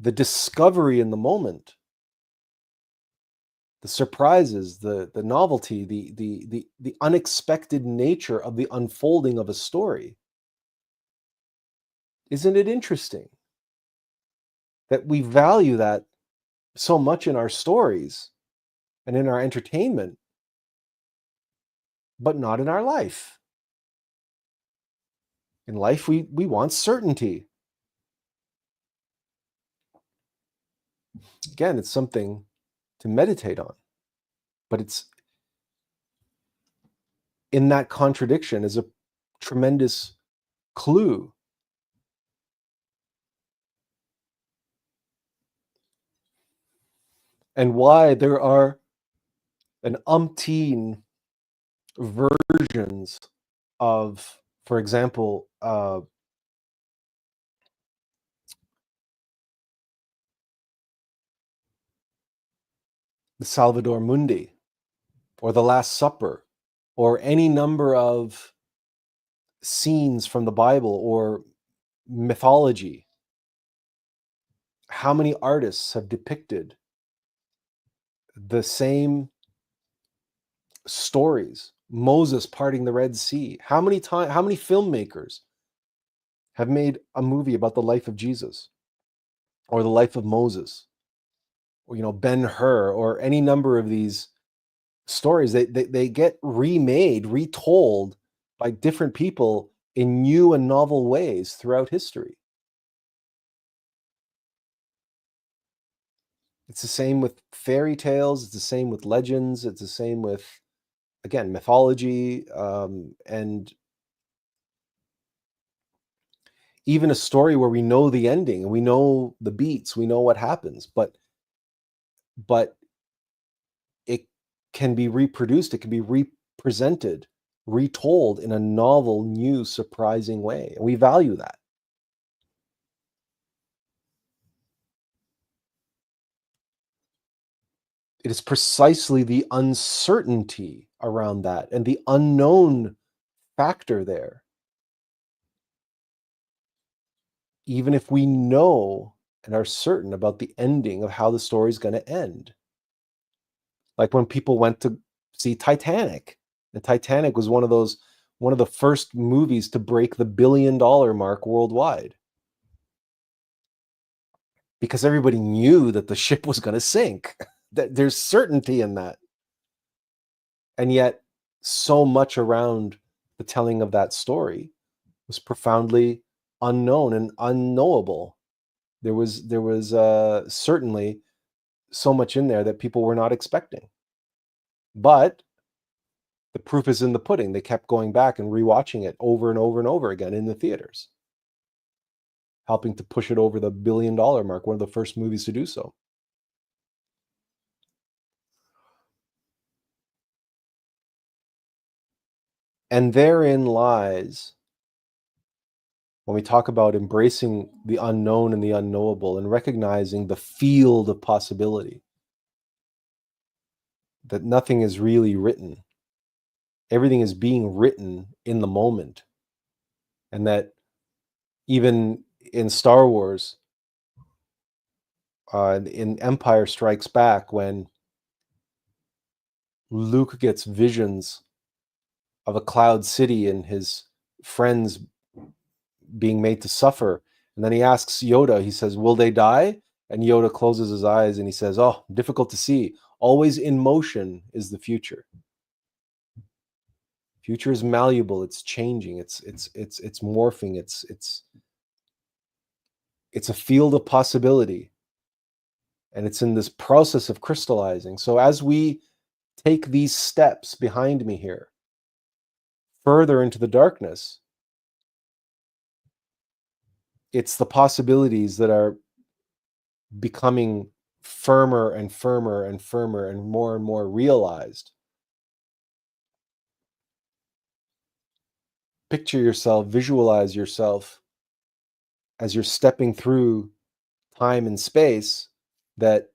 The discovery in the moment, the surprises, the novelty, the unexpected nature of the unfolding of a story. Isn't it interesting that we value that so much in our stories and in our entertainment, but not in our life? In life, we want certainty. Again, it's something to meditate on, but it's in that contradiction is a tremendous clue. And why there are an umpteen versions of, for example, the Salvator Mundi, or the Last Supper, or any number of scenes from the Bible or mythology. How many artists have depicted the same stories? Moses parting the Red Sea. How many filmmakers have made a movie about the life of Jesus, or the life of Moses, or Ben-Hur, or any number of these stories? They get remade, retold by different people in new and novel ways throughout history. It's the same with fairy tales. It's the same with legends. It's the same with, again, mythology, and even a story where we know the ending and we know the beats, we know what happens, but it can be reproduced, it can be represented, retold in a novel, new, surprising way. And we value that. It is precisely the uncertainty around that and the unknown factor there. Even if we know and are certain about the ending of how the story is going to end, Like when people went to see Titanic. And Titanic was one of the first movies to break the $1 billion mark worldwide. Because everybody knew that the ship was going to sink. That there's certainty in that. And yet so much around the telling of that story was profoundly unknown and unknowable. There was certainly so much in there that people were not expecting. But the proof is in the pudding. They kept going back and rewatching it over and over and over again in the theaters, helping to push it over the $1 billion mark, one of the first movies to do so. And therein lies, when we talk about embracing the unknown and the unknowable and recognizing the field of possibility, that nothing is really written. Everything is being written in the moment. And that even in Star Wars, in Empire Strikes Back, when Luke gets visions of a cloud city and his friends being made to suffer, and then he asks Yoda, he says, will they die? And Yoda closes his eyes and he says, oh, difficult to see. Always in motion is the future. Future is malleable, it's changing, it's morphing, it's a field of possibility. And it's in this process of crystallizing. So as we take these steps behind me here, further into the darkness, it's the possibilities that are becoming firmer and firmer and firmer and more realized. Picture yourself, visualize yourself as you're stepping through time and space, that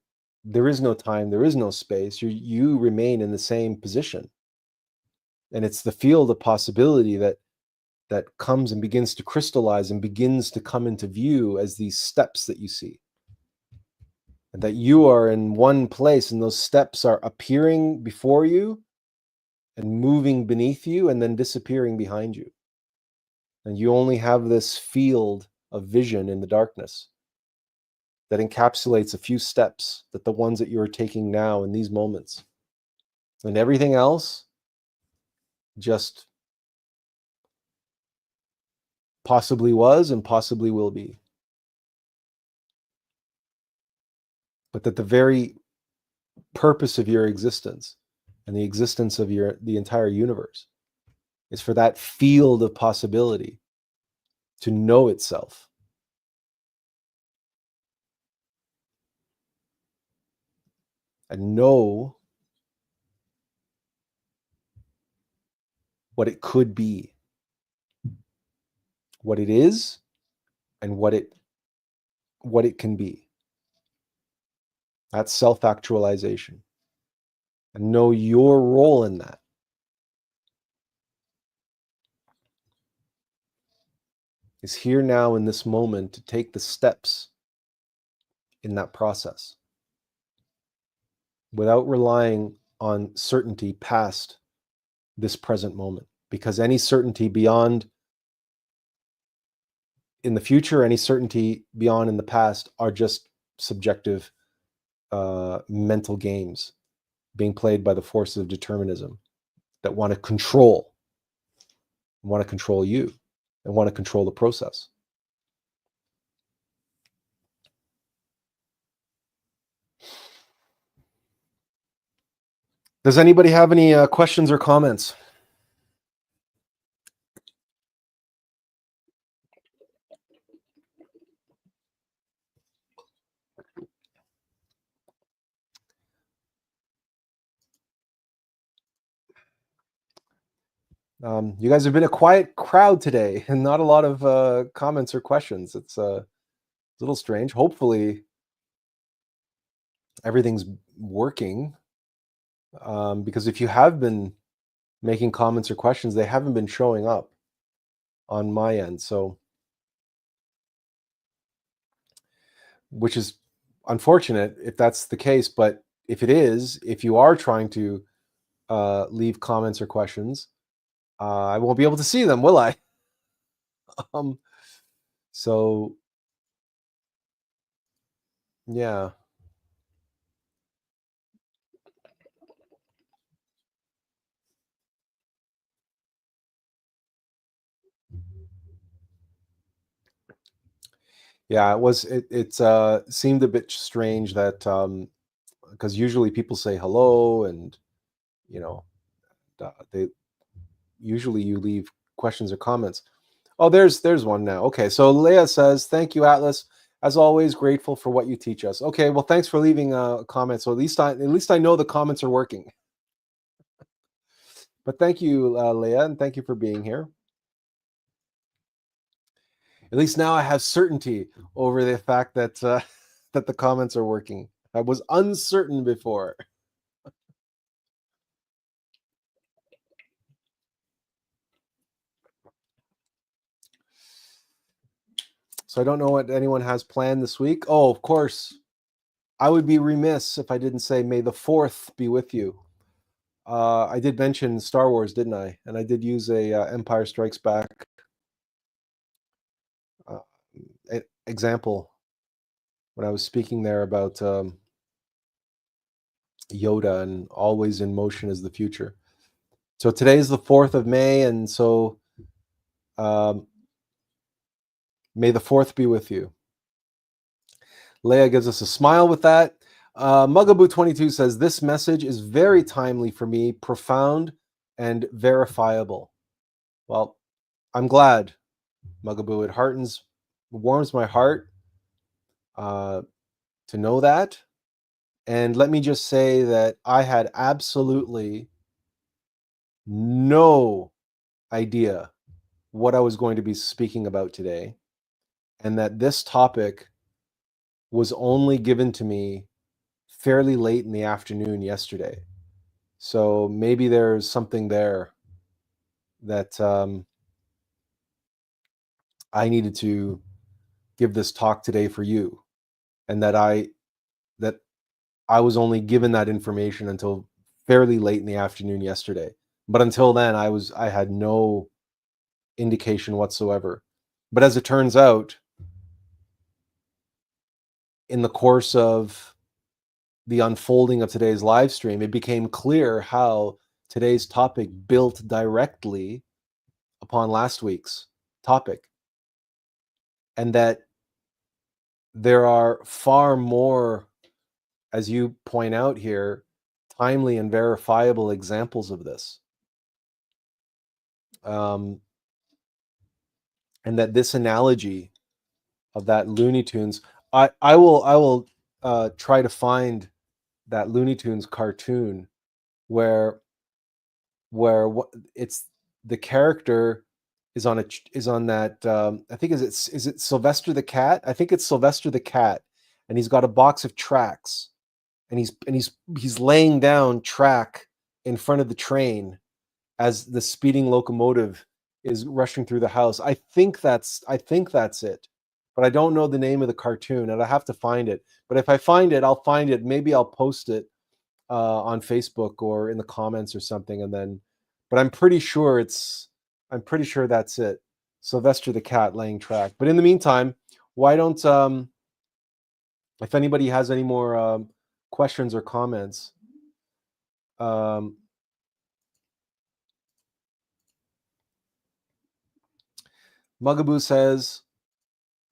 there is no time, there is no space. You remain in the same position. And it's the field of possibility that comes and begins to crystallize and begins to come into view as these steps that you see. And that you are in one place and those steps are appearing before you and moving beneath you and then disappearing behind you. And you only have this field of vision in the darkness that encapsulates a few steps, that the ones that you are taking now in these moments. And everything else just possibly was and possibly will be. But that the very purpose of your existence and the existence of the entire universe is for that field of possibility to know itself. And know what it could be, what it is, and what it can be. That's self-actualization. And know your role in that. Is here now in this moment to take the steps in that process without relying on certainty past this present moment. Because any certainty beyond in the future, any certainty beyond in the past are just subjective mental games being played by the forces of determinism that want to control you and want to control the process. Does anybody have any questions or comments? You guys have been a quiet crowd today and not a lot of comments or questions. It's a little strange. Hopefully everything's working, because if you have been making comments or questions, they haven't been showing up on my end. So, which is unfortunate if that's the case, but if it is, if you are trying to leave comments or questions, I won't be able to see them, will I? So yeah. Yeah, it seemed a bit strange that because usually people say hello, and you know they usually you leave questions or comments. Oh, there's one now. Okay, so Leah says, "Thank you, Atlas. As always, grateful for what you teach us." Okay, well, thanks for leaving a comment. So at least I know the comments are working. But thank you, Leah, and thank you for being here. At least now I have certainty over the fact that that the comments are working. I was uncertain before. So I don't know what anyone has planned this week. Oh, of course, I would be remiss if I didn't say, "May the fourth be with you." I did mention Star Wars, didn't I? And I did use a Empire Strikes Back uh, example when I was speaking there about Yoda and always in motion is the future. So today is the 4th of May, and so um, may the 4th be with you. Leia gives us a smile with that. Mugaboo22 says, "This message is very timely for me, profound and verifiable." Well, I'm glad, Mugaboo. It warms my heart uh, to know that. And let me just say that I had absolutely no idea what I was going to be speaking about today, and that this topic was only given to me fairly late in the afternoon yesterday. So maybe there's something there that I needed to give this talk today for you, and that I was only given that information until fairly late in the afternoon yesterday. But until then, I had no indication whatsoever. But as it turns out, in the course of the unfolding of today's live stream, it became clear how today's topic built directly upon last week's topic, and that there are far more, as you point out here, timely and verifiable examples of this. Um, and that this analogy of that Looney Tunes, I will try to find that Looney Tunes cartoon where it's the character is on that I think is it Sylvester the cat? I think it's Sylvester the cat, and he's got a box of tracks, and he's laying down track in front of the train as the speeding locomotive is rushing through the house. I think that's it. But I don't know the name of the cartoon, and I have to find it. But if I find it, I'll find it. Maybe I'll post it on Facebook or in the comments or something, and then. But I'm pretty sure that's it. Sylvester the cat laying track. But in the meantime, why don't if anybody has any more questions or comments, um, Mugaboo says,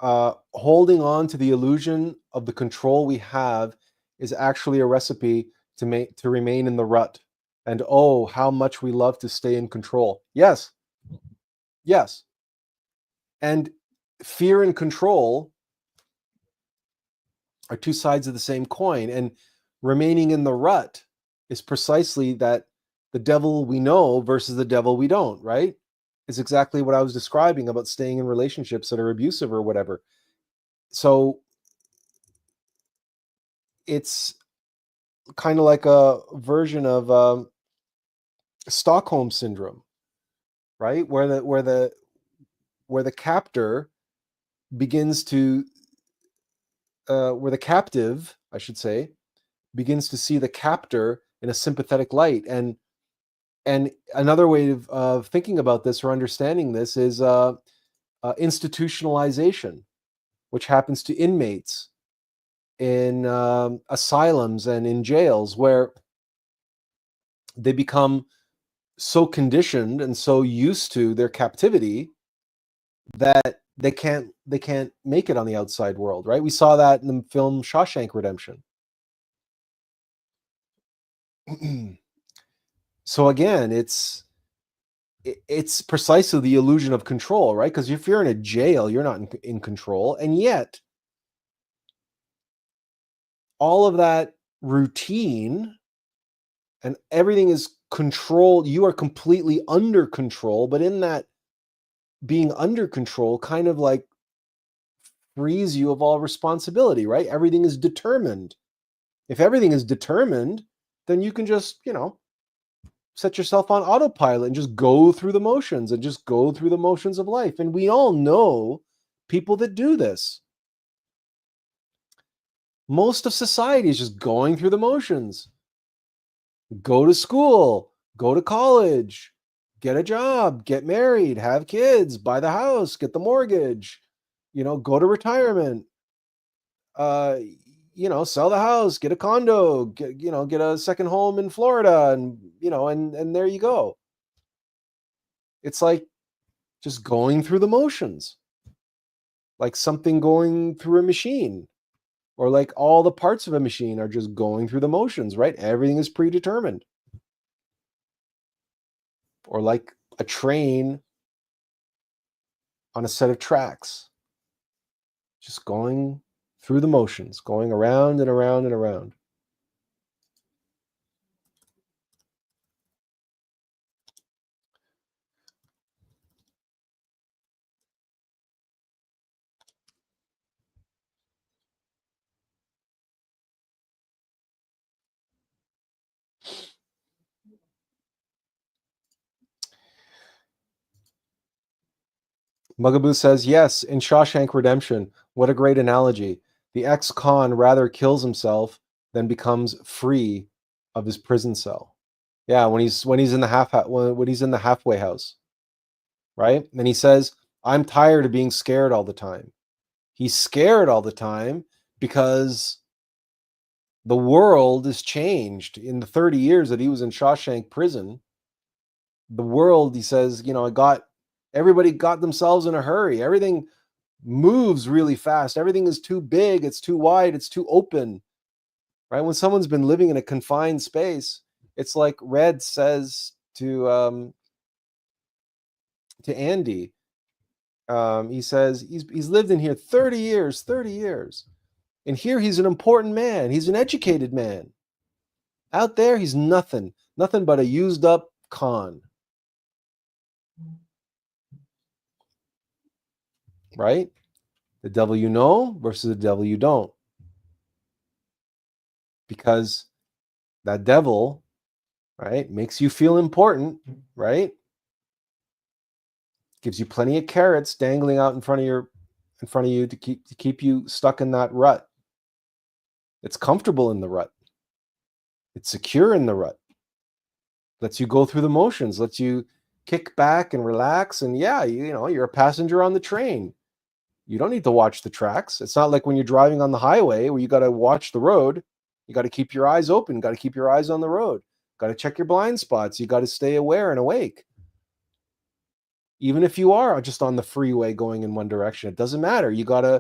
holding on to the illusion of the control we have is actually a recipe to remain in the rut. And oh, how much we love to stay in control. Yes, yes. And fear and control are two sides of the same coin. And remaining in the rut is precisely that, the devil we know versus the devil we don't, right? Is exactly what I was describing about staying in relationships that are abusive or whatever. So it's kind of like a version of Stockholm syndrome, right? Where the captor begins to where the captive, I should say, begins to see the captor in a sympathetic light. And another way of thinking about this or understanding this is institutionalization, which happens to inmates in asylums and in jails, where they become so conditioned and so used to their captivity that they can't make it on the outside world, right? We saw that in the film Shawshank Redemption. So again, it's precisely the illusion of control, right? Because if you're in a jail, you're not in control, and yet all of that routine and everything is controlled. You are completely under control, but in that being under control kind of like frees you of all responsibility, right? Everything is determined. If everything is determined, then you can just, set yourself on autopilot and just go through the motions and just go through the motions of life. And we all know people that do this. Most of society is just going through the motions. Go to school, go to college, get a job, get married, have kids, buy the house, get the mortgage, go to retirement, sell the house, get a condo, get a second home in Florida, and there you go. It's like just going through the motions, like something going through a machine, or like all the parts of a machine are just going through the motions, right? Everything is predetermined. Or like a train on a set of tracks, just going through the motions, going around and around and around. Mugaboo says, yes, in Shawshank Redemption, what a great analogy. The ex-con rather kills himself than becomes free of his prison cell. Yeah, when he's in the halfway house, right? And he says, I'm tired of being scared all the time. He's scared all the time because the world is changed. In the 30 years that he was in Shawshank prison, the world, he says, everybody got themselves in a hurry. Everything moves really fast. Everything is too big, it's too wide, it's too open. Right? When someone's been living in a confined space, it's like Red says to Andy. He says he's lived in here 30 years. And here he's an important man. He's an educated man. Out there, he's nothing but a used up con. Right? The devil you know versus the devil you don't. Because that devil, right, makes you feel important, right? Gives you plenty of carrots dangling out in front of you to keep you stuck in that rut. It's comfortable in the rut. It's secure in the rut. Lets you go through the motions, lets you kick back and relax. And yeah, you're a passenger on the train. You don't need to watch the tracks. It's not like when you're driving on the highway where you got to watch the road. You got to keep your eyes open. Got to keep your eyes on the road. Got to check your blind spots. You got to stay aware and awake. Even if you are just on the freeway going in one direction, it doesn't matter. You got to,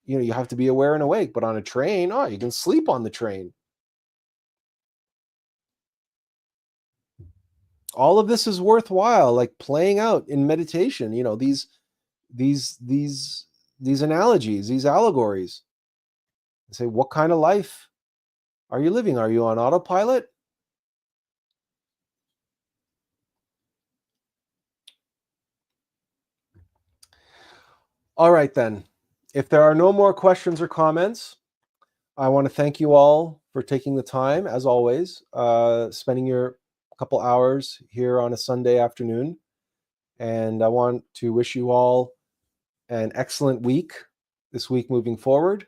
you have to be aware and awake. But on a train, you can sleep on the train. All of this is worthwhile, like playing out in meditation, these analogies, these allegories. Say, what kind of life are you living? Are you on autopilot? All right, then. If there are no more questions or comments, I want to thank you all for taking the time, as always, spending your couple hours here on a Sunday afternoon. And I want to wish you all an excellent week, this week moving forward.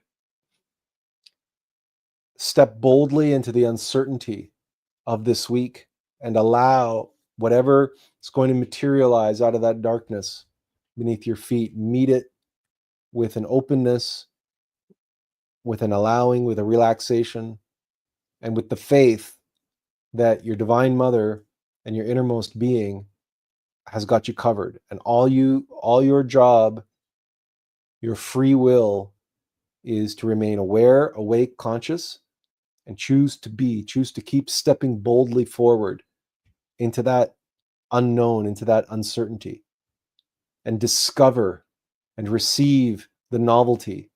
step boldly into the uncertainty of this week and allow whatever is going to materialize out of that darkness beneath your feet, meet it with an openness, with an allowing, with a relaxation, and with the faith that your divine mother and your innermost being has got you covered. And all your job, your free will, is to remain aware, awake, conscious, and choose to keep stepping boldly forward into that unknown, into that uncertainty, and discover and receive the novelty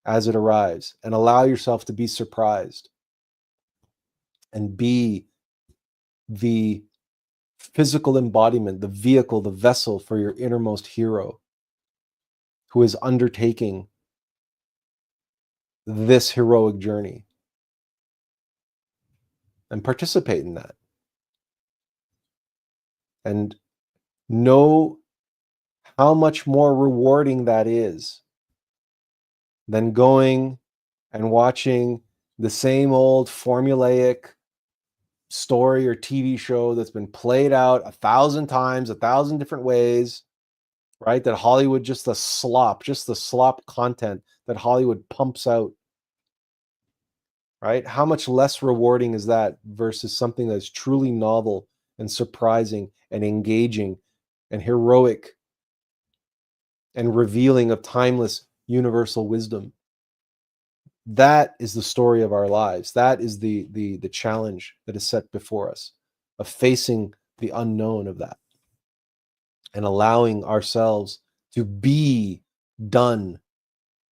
as it arrives, and allow yourself to be surprised and be the physical embodiment, the vehicle, the vessel for your innermost hero who is undertaking this heroic journey, and participate in that. And know how much more rewarding that is than going and watching the same old formulaic story or TV show that's been played out 1,000 times, 1,000 different ways, right? That Hollywood, just the slop content that Hollywood pumps out, right? How much less rewarding is that versus something that's truly novel and surprising and engaging and heroic and revealing of timeless universal wisdom? That is the story of our lives. That is the challenge that is set before us, of facing the unknown of that and allowing ourselves to be done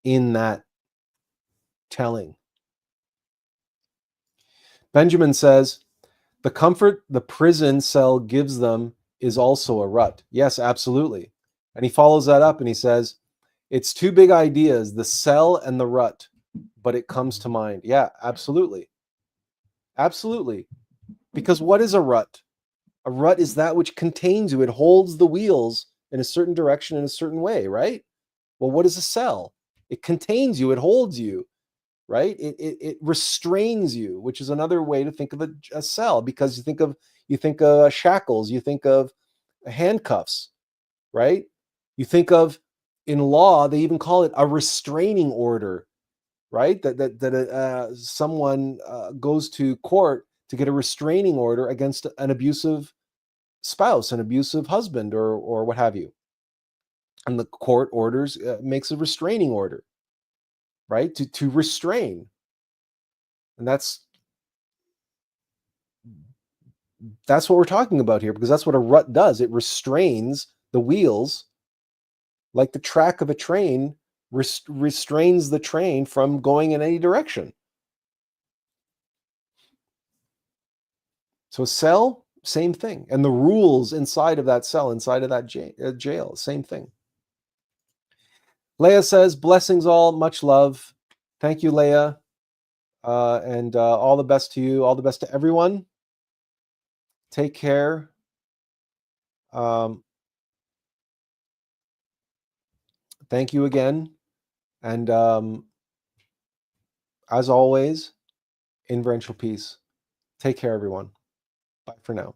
in that telling. Benjamin says, the comfort the prison cell gives them is also a rut. Yes, absolutely. And he follows that up and he says, it's two big ideas, the cell and the rut, but it comes to mind. Yeah, absolutely. Absolutely. Because what is a rut? A rut is that which contains you. It holds the wheels in a certain direction in a certain way, right? Well, what is a cell? It contains you. It holds you, right? It restrains you, which is another way to think of a cell, because you think of shackles, you think of handcuffs, right? You think of, in law, they even call it a restraining order, right? That someone goes to court to get a restraining order against an abusive spouse, an abusive husband, or what have you. And the court orders makes a restraining order, right? To restrain. And that's what we're talking about here, because that's what a rut does. It restrains the wheels, like the track of a train restrains the train from going in any direction. So a cell, same thing. And the rules inside of that cell, inside of that jail, same thing. Leah says, blessings all, much love. Thank you, Leah. And all the best to you. All the best to everyone. Take care. Thank you again. And as always, inferential peace. Take care, everyone. Bye for now.